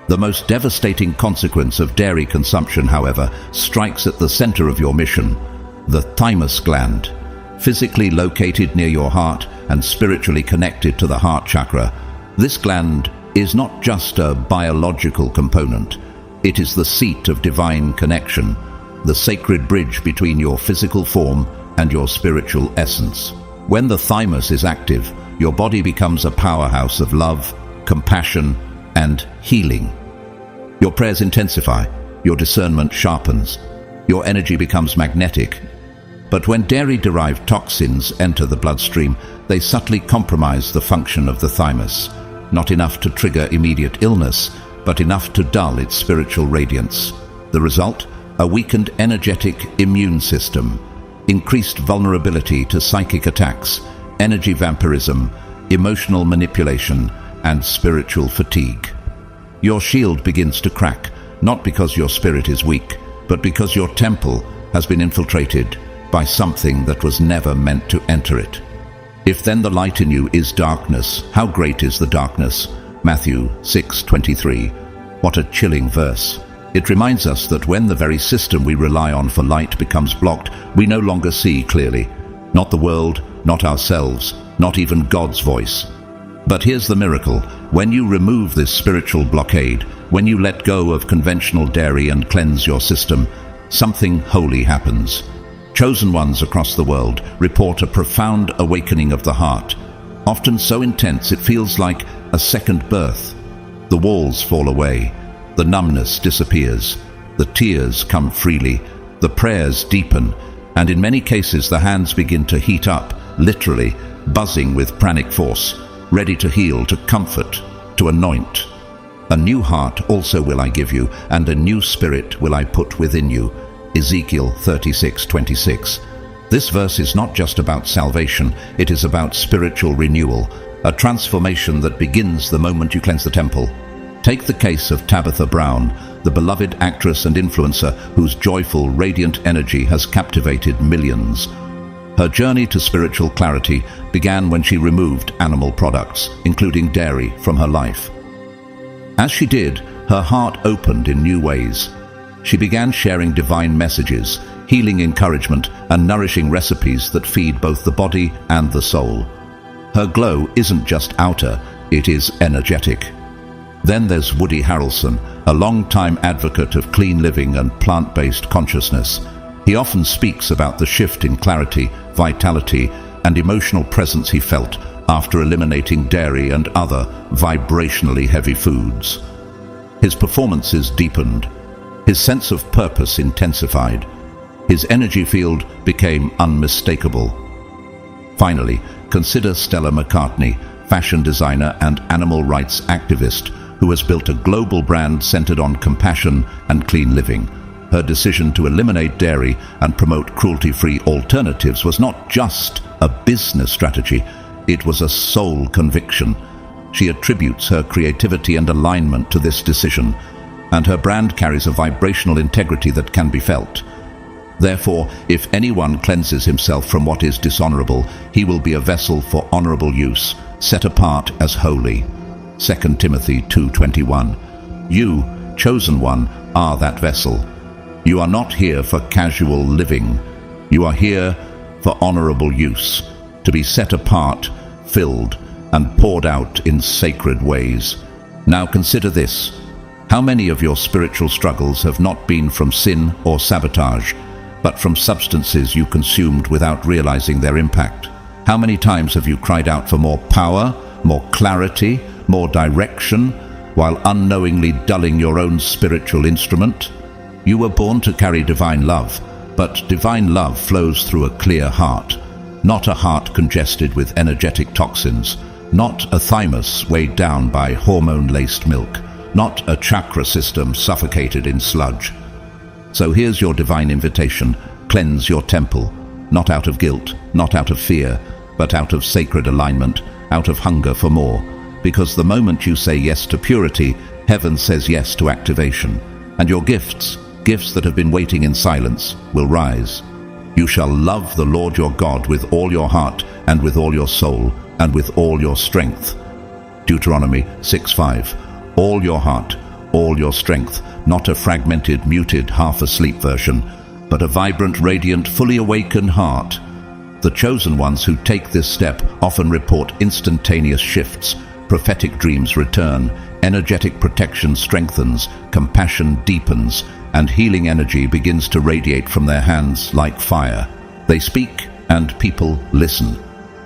The most devastating consequence of dairy consumption, however, strikes at the center of your mission, the thymus gland. Physically located near your heart and spiritually connected to the heart chakra, this gland is not just a biological component. It is the seat of divine connection, the sacred bridge between your physical form and your spiritual essence. When the thymus is active, your body becomes a powerhouse of love, compassion, and healing. Your prayers intensify, your discernment sharpens, your energy becomes magnetic. But when dairy-derived toxins enter the bloodstream, they subtly compromise the function of the thymus, not enough to trigger immediate illness, but enough to dull its spiritual radiance. The result? A weakened energetic immune system, increased vulnerability to psychic attacks, energy vampirism, emotional manipulation, and spiritual fatigue. Your shield begins to crack, not because your spirit is weak, but because your temple has been infiltrated by something that was never meant to enter it. If then the light in you is darkness, how great is the darkness? Matthew 6:23. What a chilling verse. It reminds us that when the very system we rely on for light becomes blocked, we no longer see clearly. Not the world, not ourselves, not even God's voice. But here's the miracle. When you remove this spiritual blockade, when you let go of conventional dairy and cleanse your system, something holy happens. Chosen ones across the world report a profound awakening of the heart, often so intense it feels like a second birth. The walls fall away, the numbness disappears, the tears come freely, the prayers deepen, and in many cases the hands begin to heat up, literally buzzing with pranic force, ready to heal, to comfort, to anoint. A new heart also will I give you, and a new spirit will I put within you. Ezekiel 36:26. This verse is not just about salvation, it is about spiritual renewal, a transformation that begins the moment you cleanse the temple. Take the case of Tabitha Brown, the beloved actress and influencer whose joyful, radiant energy has captivated millions. Her journey to spiritual clarity began when she removed animal products, including dairy, from her life. As she did, her heart opened in new ways. She began sharing divine messages, healing encouragement, and nourishing recipes that feed both the body and the soul. Her glow isn't just outer, it is energetic. Then there's Woody Harrelson, a long-time advocate of clean living and plant-based consciousness. He often speaks about the shift in clarity, vitality, and emotional presence he felt after eliminating dairy and other vibrationally heavy foods. His performances deepened. His sense of purpose intensified. His energy field became unmistakable. Finally, consider Stella McCartney, fashion designer and animal rights activist, who has built a global brand centered on compassion and clean living. Her decision to eliminate dairy and promote cruelty-free alternatives was not just a business strategy, it was a soul conviction. She attributes her creativity and alignment to this decision, and her brand carries a vibrational integrity that can be felt. Therefore, if anyone cleanses himself from what is dishonorable, he will be a vessel for honorable use, set apart as holy. 2 Timothy 2:21. You, chosen one, are that vessel. You are not here for casual living. You are here for honorable use, to be set apart, filled, and poured out in sacred ways. Now consider this. How many of your spiritual struggles have not been from sin or sabotage, but from substances you consumed without realizing their impact? How many times have you cried out for more power, more clarity, more direction, while unknowingly dulling your own spiritual instrument? You were born to carry divine love, but divine love flows through a clear heart, not a heart congested with energetic toxins, not a thymus weighed down by hormone-laced milk, not a chakra system suffocated in sludge. So here's your divine invitation: cleanse your temple, not out of guilt, not out of fear, but out of sacred alignment, out of hunger for more. Because the moment you say yes to purity, heaven says yes to activation, and your gifts that have been waiting in silence, will rise. You shall love the Lord your God with all your heart, and with all your soul, and with all your strength. Deuteronomy 6:5. All your heart, all your strength, not a fragmented, muted, half-asleep version, but a vibrant, radiant, fully awakened heart. The chosen ones who take this step often report instantaneous shifts. Prophetic dreams return, energetic protection strengthens, compassion deepens, and healing energy begins to radiate from their hands like fire. They speak, and people listen.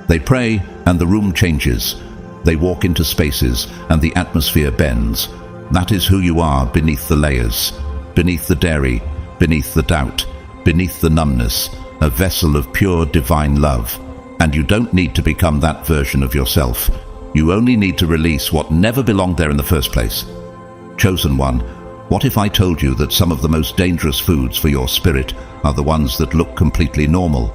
They pray, and the room changes. They walk into spaces, and the atmosphere bends. That is who you are beneath the layers, beneath the dairy, beneath the doubt, beneath the numbness, a vessel of pure divine love. And you don't need to become that version of yourself. You only need to release what never belonged there in the first place. Chosen one, what if I told you that some of the most dangerous foods for your spirit are the ones that look completely normal?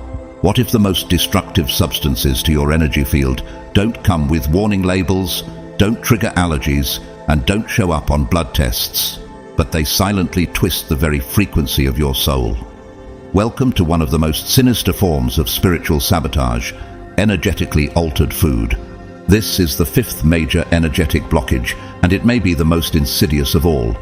What if the most destructive substances to your energy field don't come with warning labels, don't trigger allergies, and don't show up on blood tests, but they silently twist the very frequency of your soul? Welcome to one of the most sinister forms of spiritual sabotage, energetically altered food. This is the fifth major energetic blockage, and it may be the most insidious of all.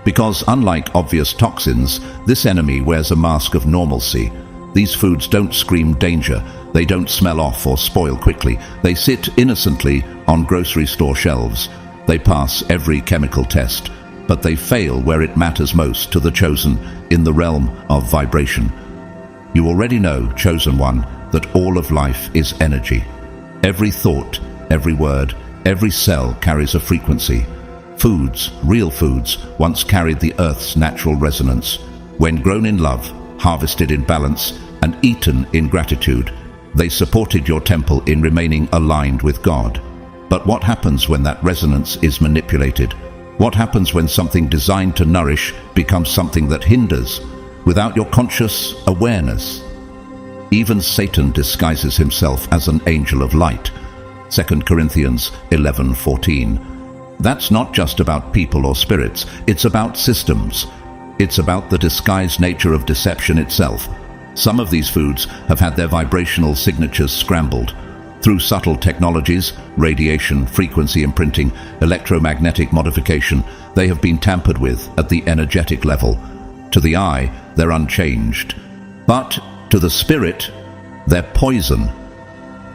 Because unlike obvious toxins, this enemy wears a mask of normalcy. These foods don't scream danger, they don't smell off or spoil quickly. They sit innocently on grocery store shelves. They pass every chemical test, but they fail where it matters most to the chosen, in the realm of vibration. You already know, chosen one, that all of life is energy. Every thought, every word, every cell carries a frequency. Foods, real foods, once carried the earth's natural resonance. When grown in love, harvested in balance, and eaten in gratitude, they supported your temple in remaining aligned with God. But what happens when that resonance is manipulated? What happens when something designed to nourish becomes something that hinders, without your conscious awareness? Even Satan disguises himself as an angel of light. 2 Corinthians 11:14. That's not just about people or spirits, it's about systems. It's about the disguised nature of deception itself. Some of these foods have had their vibrational signatures scrambled. Through subtle technologies, radiation, frequency imprinting, electromagnetic modification, they have been tampered with at the energetic level. To the eye, they're unchanged. But to the spirit, they're poison.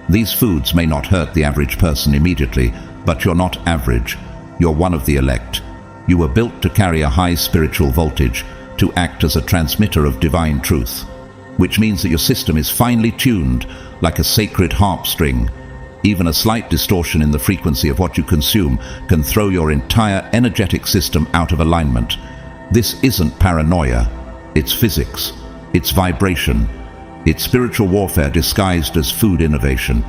These foods may not hurt the average person immediately, but you're not average. You're one of the elect. You were built to carry a high spiritual voltage, to act as a transmitter of divine truth, which means that your system is finely tuned like a sacred harp string. Even a slight distortion in the frequency of what you consume can throw your entire energetic system out of alignment. This isn't paranoia. It's physics. It's vibration. It's spiritual warfare disguised as food innovation.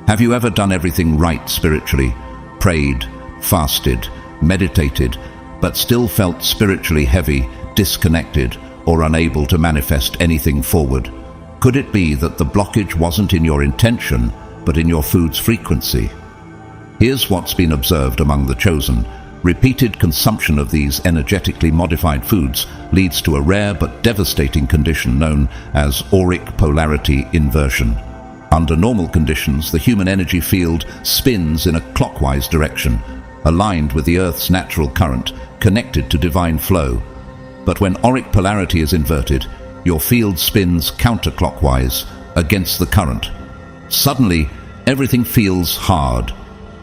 Have you ever done everything right spiritually? Prayed, fasted, meditated, but still felt spiritually heavy, disconnected, or unable to manifest anything forward? Could it be that the blockage wasn't in your intention, but in your food's frequency? Here's what's been observed among the chosen. Repeated consumption of these energetically modified foods leads to a rare but devastating condition known as auric polarity inversion. Under normal conditions, the human energy field spins in a clockwise direction, aligned with the Earth's natural current, connected to divine flow. But when auric polarity is inverted, your field spins counterclockwise, against the current. Suddenly, everything feels hard.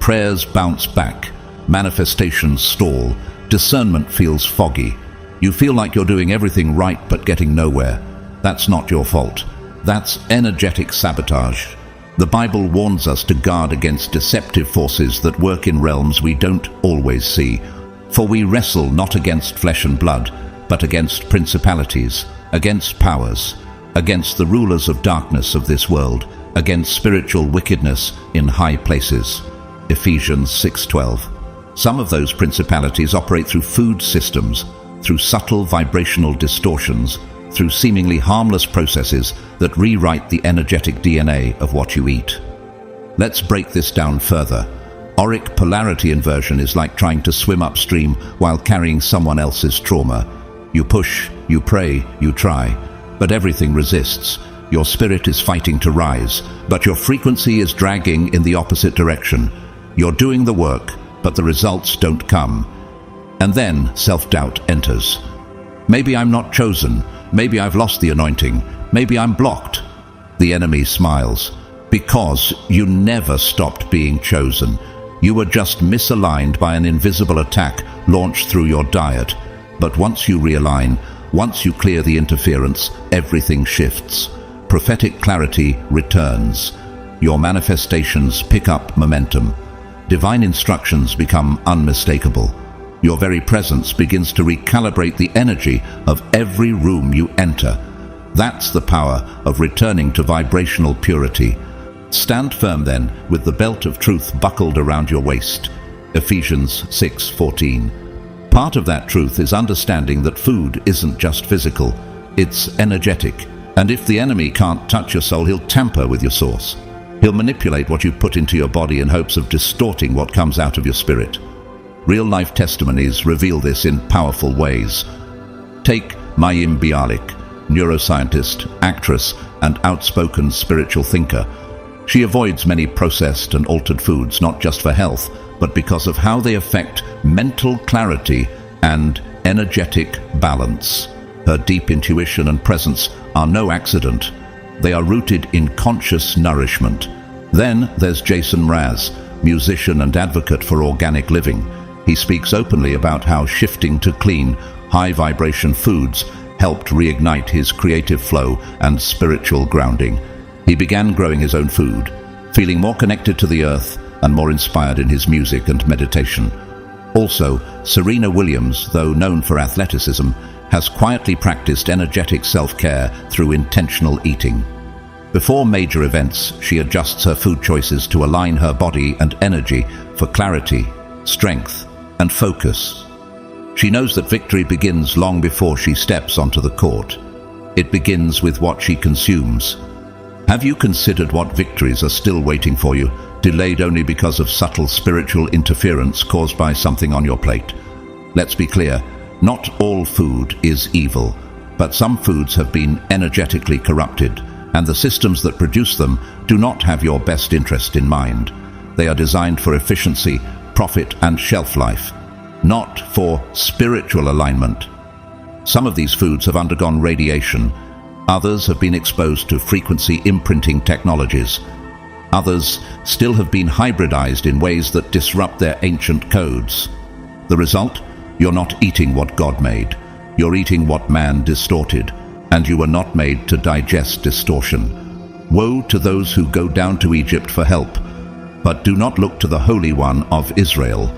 Prayers bounce back. Manifestations stall. Discernment feels foggy. You feel like you're doing everything right but getting nowhere. That's not your fault. That's energetic sabotage. The Bible warns us to guard against deceptive forces that work in realms we don't always see. For we wrestle not against flesh and blood, but against principalities, against powers, against the rulers of darkness of this world, against spiritual wickedness in high places. Ephesians 6:12. Some of those principalities operate through food systems, through subtle vibrational distortions, through seemingly harmless processes that rewrite the energetic DNA of what you eat. Let's break this down further. Auric polarity inversion is like trying to swim upstream while carrying someone else's trauma. You push, you pray, you try, but everything resists. Your spirit is fighting to rise, but your frequency is dragging in the opposite direction. You're doing the work, but the results don't come. And then self-doubt enters. Maybe I'm not chosen. Maybe I've lost the anointing. Maybe I'm blocked. The enemy smiles. Because you never stopped being chosen. You were just misaligned by an invisible attack launched through your diet. But once you realign, once you clear the interference, everything shifts. Prophetic clarity returns. Your manifestations pick up momentum. Divine instructions become unmistakable. Your very presence begins to recalibrate the energy of every room you enter. That's the power of returning to vibrational purity. Stand firm then, with the belt of truth buckled around your waist. Ephesians 6:14. Part of that truth is understanding that food isn't just physical, it's energetic. And if the enemy can't touch your soul, he'll tamper with your source. He'll manipulate what you put into your body in hopes of distorting what comes out of your spirit. Real-life testimonies reveal this in powerful ways. Take Mayim Bialik, neuroscientist, actress, and outspoken spiritual thinker. She avoids many processed and altered foods, not just for health, but because of how they affect mental clarity and energetic balance. Her deep intuition and presence are no accident. They are rooted in conscious nourishment. Then there's Jason Mraz, musician and advocate for organic living. He speaks openly about how shifting to clean, high-vibration foods helped reignite his creative flow and spiritual grounding. He began growing his own food, feeling more connected to the earth and more inspired in his music and meditation. Also, Serena Williams, though known for athleticism, has quietly practiced energetic self-care through intentional eating. Before major events, she adjusts her food choices to align her body and energy for clarity, strength, and focus. She knows that victory begins long before she steps onto the court. It begins with what she consumes. Have you considered what victories are still waiting for you, delayed only because of subtle spiritual interference caused by something on your plate? Let's be clear, not all food is evil, but some foods have been energetically corrupted, and the systems that produce them do not have your best interest in mind. They are designed for efficiency, profit, and shelf life, not for spiritual alignment. Some of these foods have undergone radiation. Others have been exposed to frequency imprinting technologies. Others still have been hybridized in ways that disrupt their ancient codes. The result? You're not eating what God made. You're eating what man distorted, and you were not made to digest distortion. Woe to those who go down to Egypt for help, but do not look to the Holy One of Israel.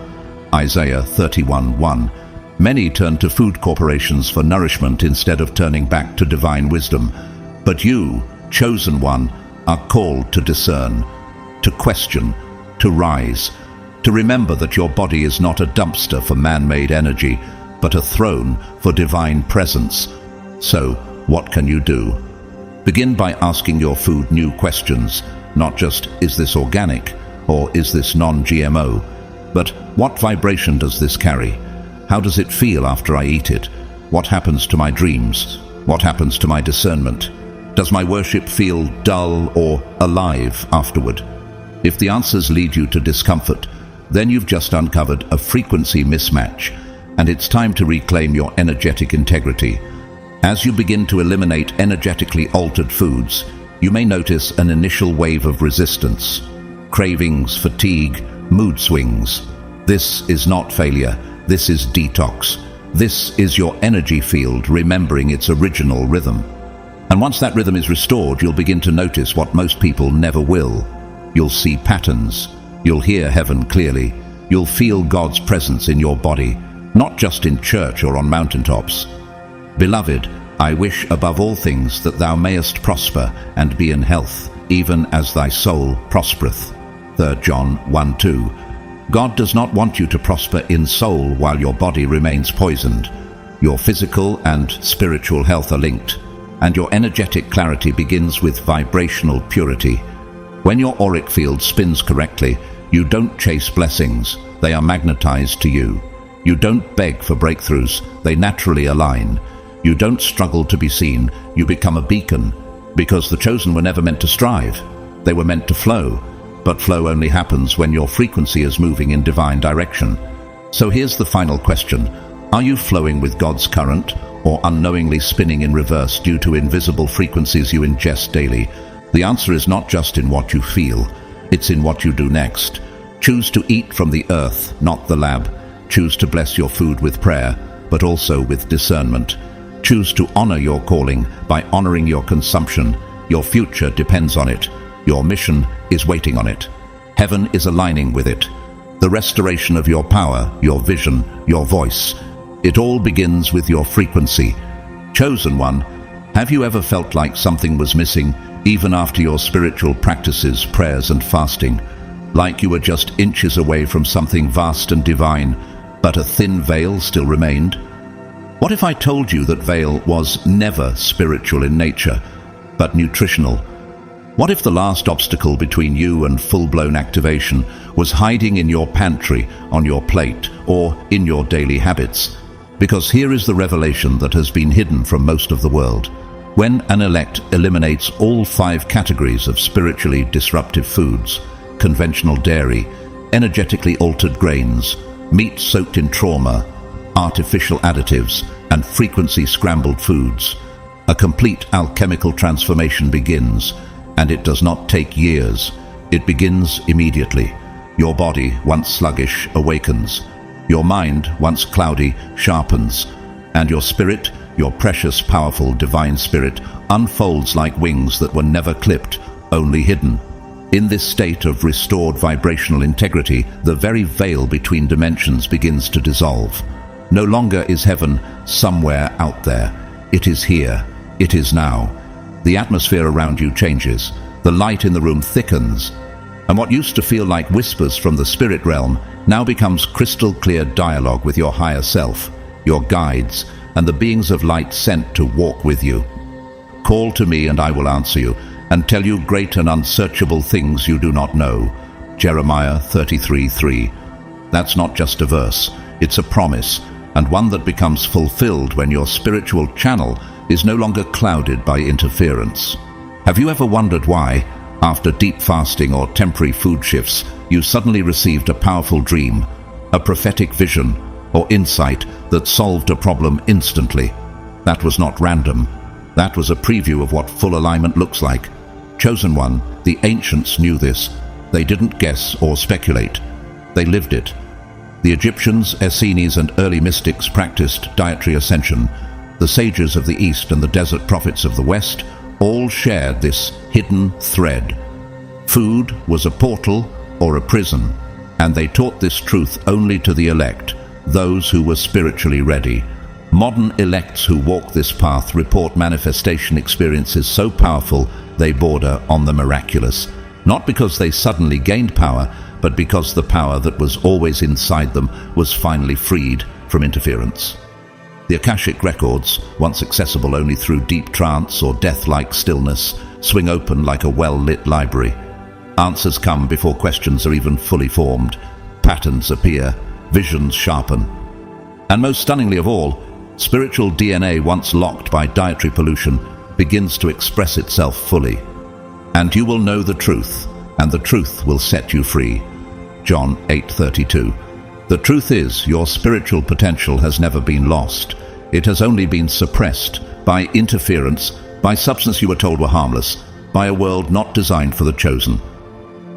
Isaiah 31:1. Many turn to food corporations for nourishment instead of turning back to divine wisdom. But you, chosen one, are called to discern, to question, to rise, to remember that your body is not a dumpster for man-made energy, but a throne for divine presence. So, what can you do? Begin by asking your food new questions, not just, is this organic, or is this non-GMO, but what vibration does this carry? How does it feel after I eat it? What happens to my dreams? What happens to my discernment? Does my worship feel dull or alive afterward? If the answers lead you to discomfort, then you've just uncovered a frequency mismatch, and it's time to reclaim your energetic integrity. As you begin to eliminate energetically altered foods, you may notice an initial wave of resistance, cravings, fatigue, mood swings. This is not failure. This is detox. This is your energy field remembering its original rhythm. And once that rhythm is restored, you'll begin to notice what most people never will. You'll see patterns. You'll hear heaven clearly. You'll feel God's presence in your body. not just in church or on mountaintops. Beloved, I wish above all things that thou mayest prosper and be in health, even as thy soul prospereth. 3 John 1:2. God does not want you to prosper in soul while your body remains poisoned. Your physical and spiritual health are linked, and your energetic clarity begins with vibrational purity. When your auric field spins correctly, you don't chase blessings, they are magnetized to you. You don't beg for breakthroughs, they naturally align. You don't struggle to be seen, you become a beacon, because the chosen were never meant to strive. They were meant to flow, but flow only happens when your frequency is moving in divine direction. So here's the final question. Are you flowing with God's current, or unknowingly spinning in reverse due to invisible frequencies you ingest daily? The answer is not just in what you feel, it's in what you do next. Choose to eat from the earth, not the lab. Choose to bless your food with prayer, but also with discernment. Choose to honor your calling by honoring your consumption. Your future depends on it. Your mission is waiting on it. Heaven is aligning with it. The restoration of your power, your vision, your voice. It all begins with your frequency. Chosen one, have you ever felt like something was missing, even after your spiritual practices, prayers and fasting? Like you were just inches away from something vast and divine, but a thin veil still remained? What if I told you that veil was never spiritual in nature, but nutritional? What if the last obstacle between you and full-blown activation was hiding in your pantry, on your plate, or in your daily habits? Because here is the revelation that has been hidden from most of the world. When an elect eliminates all 5 categories of spiritually disruptive foods, conventional dairy, energetically altered grains, meat soaked in trauma, artificial additives, and frequency scrambled foods, a complete alchemical transformation begins, and it does not take years. It begins immediately. Your body, once sluggish, awakens. Your mind, once cloudy, sharpens. And your spirit, your precious, powerful, divine spirit, unfolds like wings that were never clipped, only hidden. In this state of restored vibrational integrity, the very veil between dimensions begins to dissolve. No longer is heaven somewhere out there. It is here. It is now. The atmosphere around you changes. The light in the room thickens. And what used to feel like whispers from the spirit realm now becomes crystal clear dialogue with your higher self, your guides, and the beings of light sent to walk with you. Call to me and I will answer you, and tell you great and unsearchable things you do not know. Jeremiah 33:3. That's not just a verse, it's a promise, and one that becomes fulfilled when your spiritual channel is no longer clouded by interference. Have you ever wondered why, after deep fasting or temporary food shifts, you suddenly received a powerful dream, a prophetic vision, or insight that solved a problem instantly? That was not random. That was a preview of what full alignment looks like. Chosen one, the ancients knew this. They didn't guess or speculate. They lived it. The Egyptians, Essenes, and early mystics practiced dietary ascension. The sages of the East and the desert prophets of the West all shared this hidden thread. Food was a portal or a prison, and they taught this truth only to the elect, those who were spiritually ready. Modern elects who walk this path report manifestation experiences so powerful they border on the miraculous, not because they suddenly gained power, but because the power that was always inside them was finally freed from interference. The Akashic records, once accessible only through deep trance or death-like stillness, swing open like a well-lit library. Answers come before questions are even fully formed. Patterns appear, visions sharpen. And most stunningly of all, spiritual DNA once locked by dietary pollution begins to express itself fully. And you will know the truth, and the truth will set you free. John 8:32. The truth is, your spiritual potential has never been lost. It has only been suppressed by interference, by substances you were told were harmless, by a world not designed for the chosen.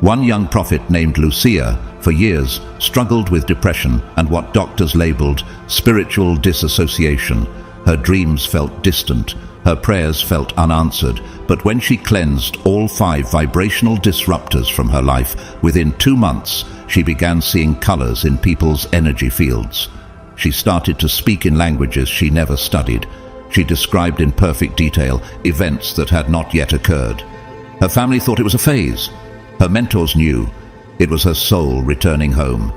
One young prophet named Lucia, for years, struggled with depression and what doctors labeled spiritual disassociation. Her dreams felt distant, her prayers felt unanswered, but when she cleansed all 5 vibrational disruptors from her life, within 2 months, she began seeing colors in people's energy fields. She started to speak in languages she never studied. She described in perfect detail events that had not yet occurred. Her family thought it was a phase. Her mentors knew it was her soul returning home.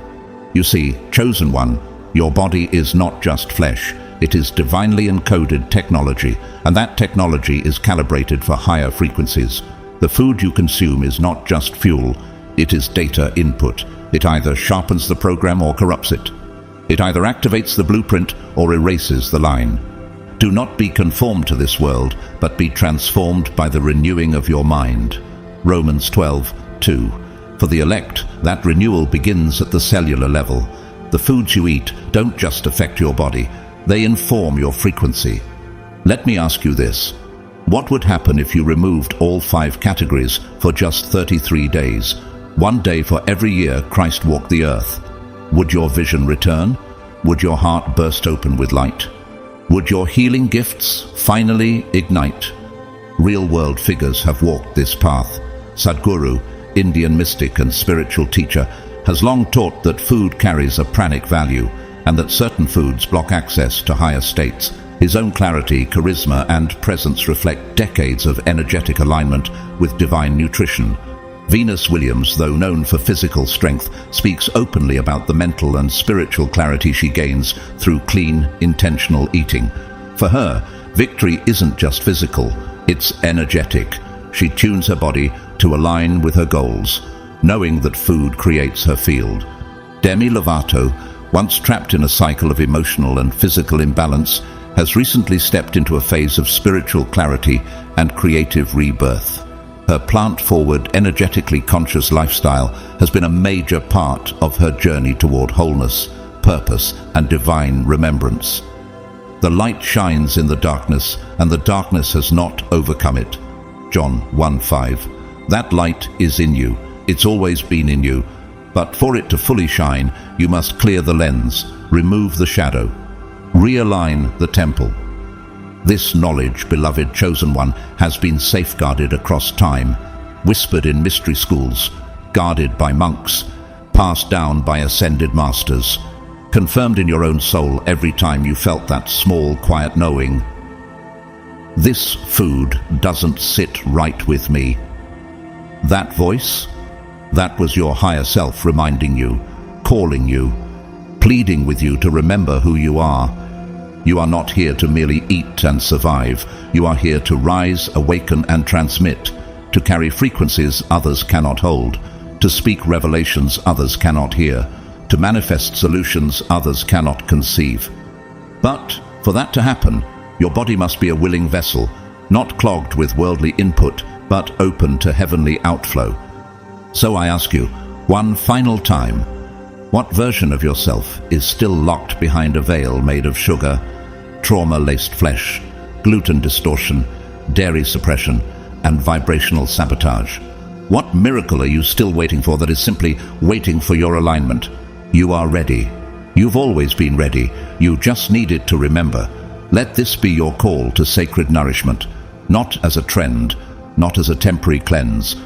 You see, chosen one, your body is not just flesh. It is divinely encoded technology, and that technology is calibrated for higher frequencies. The food you consume is not just fuel, it is data input. It either sharpens the program or corrupts it. It either activates the blueprint or erases the line. Do not be conformed to this world, but be transformed by the renewing of your mind. Romans 12:2. For the elect, that renewal begins at the cellular level. The foods you eat don't just affect your body, they inform your frequency. Let me ask you this. What would happen if you removed all 5 categories for just 33 days? 1 day for every year Christ walked the earth. Would your vision return? Would your heart burst open with light? Would your healing gifts finally ignite? Real-world figures have walked this path. Sadhguru, Indian mystic and spiritual teacher, has long taught that food carries a pranic value and that certain foods block access to higher states. His own clarity, charisma, and presence reflect decades of energetic alignment with divine nutrition. Venus Williams, though known for physical strength, speaks openly about the mental and spiritual clarity she gains through clean, intentional eating. For her, victory isn't just physical, it's energetic. She tunes her body to align with her goals, knowing that food creates her field. Demi Lovato, once trapped in a cycle of emotional and physical imbalance, has recently stepped into a phase of spiritual clarity and creative rebirth. Her plant-forward, energetically conscious lifestyle has been a major part of her journey toward wholeness, purpose, and divine remembrance. The light shines in the darkness, and the darkness has not overcome it. John 1:5. That light is in you. It's always been in you. But for it to fully shine, you must clear the lens, remove the shadow, realign the temple. This knowledge, beloved chosen one, has been safeguarded across time, whispered in mystery schools, guarded by monks, passed down by ascended masters, confirmed in your own soul every time you felt that small, quiet knowing. This food doesn't sit right with me. That voice, that was your higher self reminding you, calling you, pleading with you to remember who you are. You are not here to merely eat and survive. You are here to rise, awaken, and transmit, to carry frequencies others cannot hold, to speak revelations others cannot hear, to manifest solutions others cannot conceive. But for that to happen, your body must be a willing vessel, not clogged with worldly input, but open to heavenly outflow. So I ask you, one final time, what version of yourself is still locked behind a veil made of sugar, trauma-laced flesh, gluten distortion, dairy suppression, and vibrational sabotage? What miracle are you still waiting for that is simply waiting for your alignment? You are ready. You've always been ready. You just needed to remember. Let this be your call to sacred nourishment, not as a trend, not as a temporary cleanse,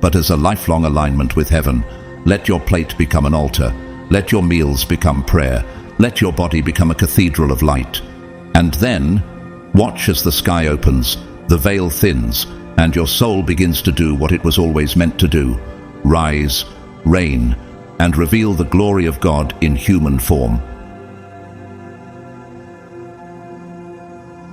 but as a lifelong alignment with heaven. Let your plate become an altar. Let your meals become prayer. Let your body become a cathedral of light. And then, watch as the sky opens, the veil thins, and your soul begins to do what it was always meant to do: rise, reign, and reveal the glory of God in human form.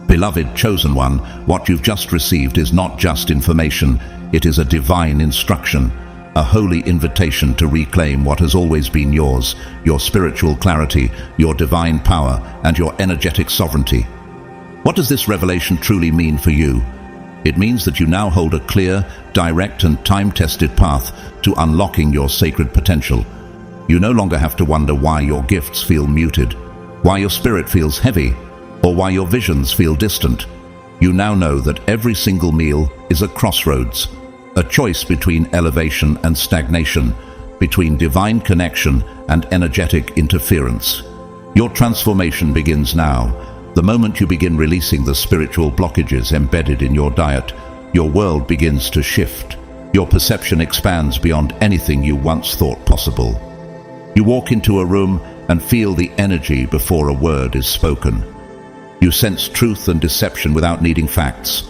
Beloved chosen one, what you've just received is not just information, it is a divine instruction, a holy invitation to reclaim what has always been yours, your spiritual clarity, your divine power, and your energetic sovereignty. What does this revelation truly mean for you? It means that you now hold a clear, direct, and time-tested path to unlocking your sacred potential. You no longer have to wonder why your gifts feel muted, why your spirit feels heavy, or why your visions feel distant. You now know that every single meal is a crossroads, a choice between elevation and stagnation, between divine connection and energetic interference. Your transformation begins now. The moment you begin releasing the spiritual blockages embedded in your diet, your world begins to shift. Your perception expands beyond anything you once thought possible. You walk into a room and feel the energy before a word is spoken. You sense truth and deception without needing facts.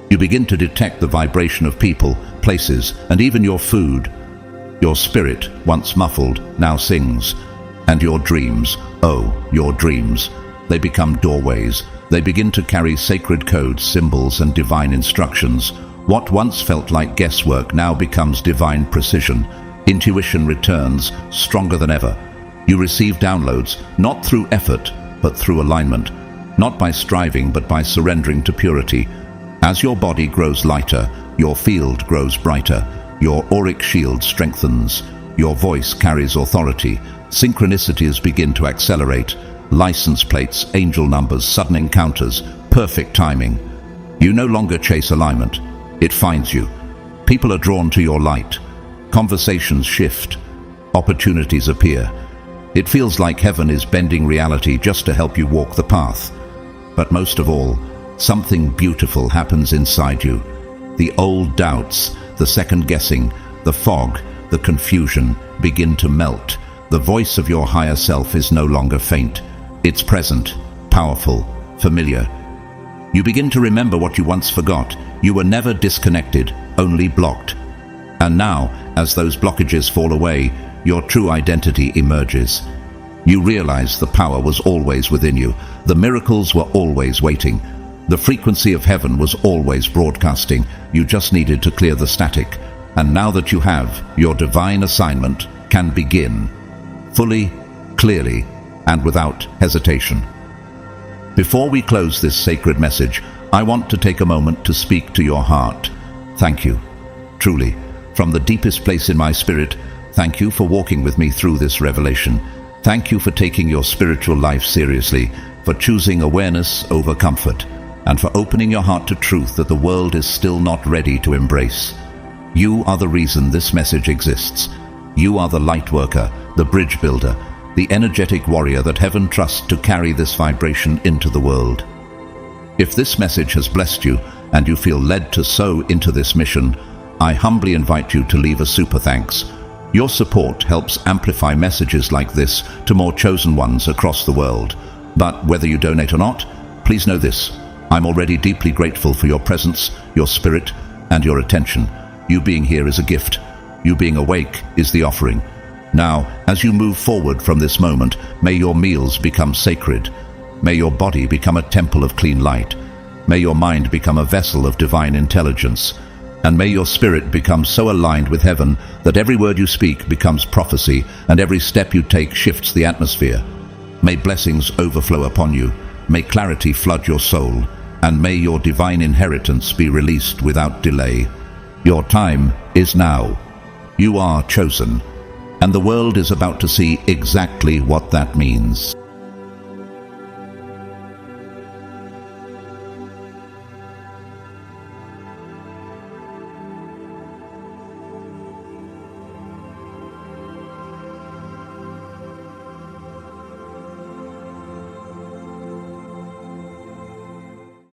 You begin to detect the vibration of people, places, and even your food. Your spirit, once muffled, now sings. And your dreams, oh, your dreams, they become doorways. They begin to carry sacred codes, symbols, and divine instructions. What once felt like guesswork now becomes divine precision. Intuition returns, stronger than ever. You receive downloads, not through effort, but through alignment. Not by striving, but by surrendering to purity. As your body grows lighter, your field grows brighter. Your auric shield strengthens. Your voice carries authority. Synchronicities begin to accelerate. License plates, angel numbers, sudden encounters, perfect timing. You no longer chase alignment. It finds you. People are drawn to your light. Conversations shift. Opportunities appear. It feels like heaven is bending reality just to help you walk the path. But most of all, something beautiful happens inside you. The old doubts, the second guessing, the fog, the confusion begin to melt. The voice of your higher self is no longer faint. It's present, powerful, familiar. You begin to remember what you once forgot. You were never disconnected, only blocked. And now, as those blockages fall away, your true identity emerges. You realize the power was always within you. The miracles were always waiting. The frequency of heaven was always broadcasting. You just needed to clear the static. And now that you have, your divine assignment can begin. Fully, clearly, and without hesitation. Before we close this sacred message, I want to take a moment to speak to your heart. Thank you. Truly, from the deepest place in my spirit, thank you for walking with me through this revelation. Thank you for taking your spiritual life seriously, for choosing awareness over comfort, and for opening your heart to truth that the world is still not ready to embrace. You are the reason this message exists. You are the light worker, the bridge builder, the energetic warrior that heaven trusts to carry this vibration into the world. If this message has blessed you and you feel led to sow into this mission, I humbly invite you to leave a super thanks. Your support helps amplify messages like this to more chosen ones across the world. But whether you donate or not, please know this: I'm already deeply grateful for your presence, your spirit, and your attention. You being here is a gift. You being awake is the offering. Now, as you move forward from this moment, may your meals become sacred. May your body become a temple of clean light. May your mind become a vessel of divine intelligence. And may your spirit become so aligned with heaven that every word you speak becomes prophecy and every step you take shifts the atmosphere. May blessings overflow upon you. May clarity flood your soul. And may your divine inheritance be released without delay. Your time is now. You are chosen. And the world is about to see exactly what that means.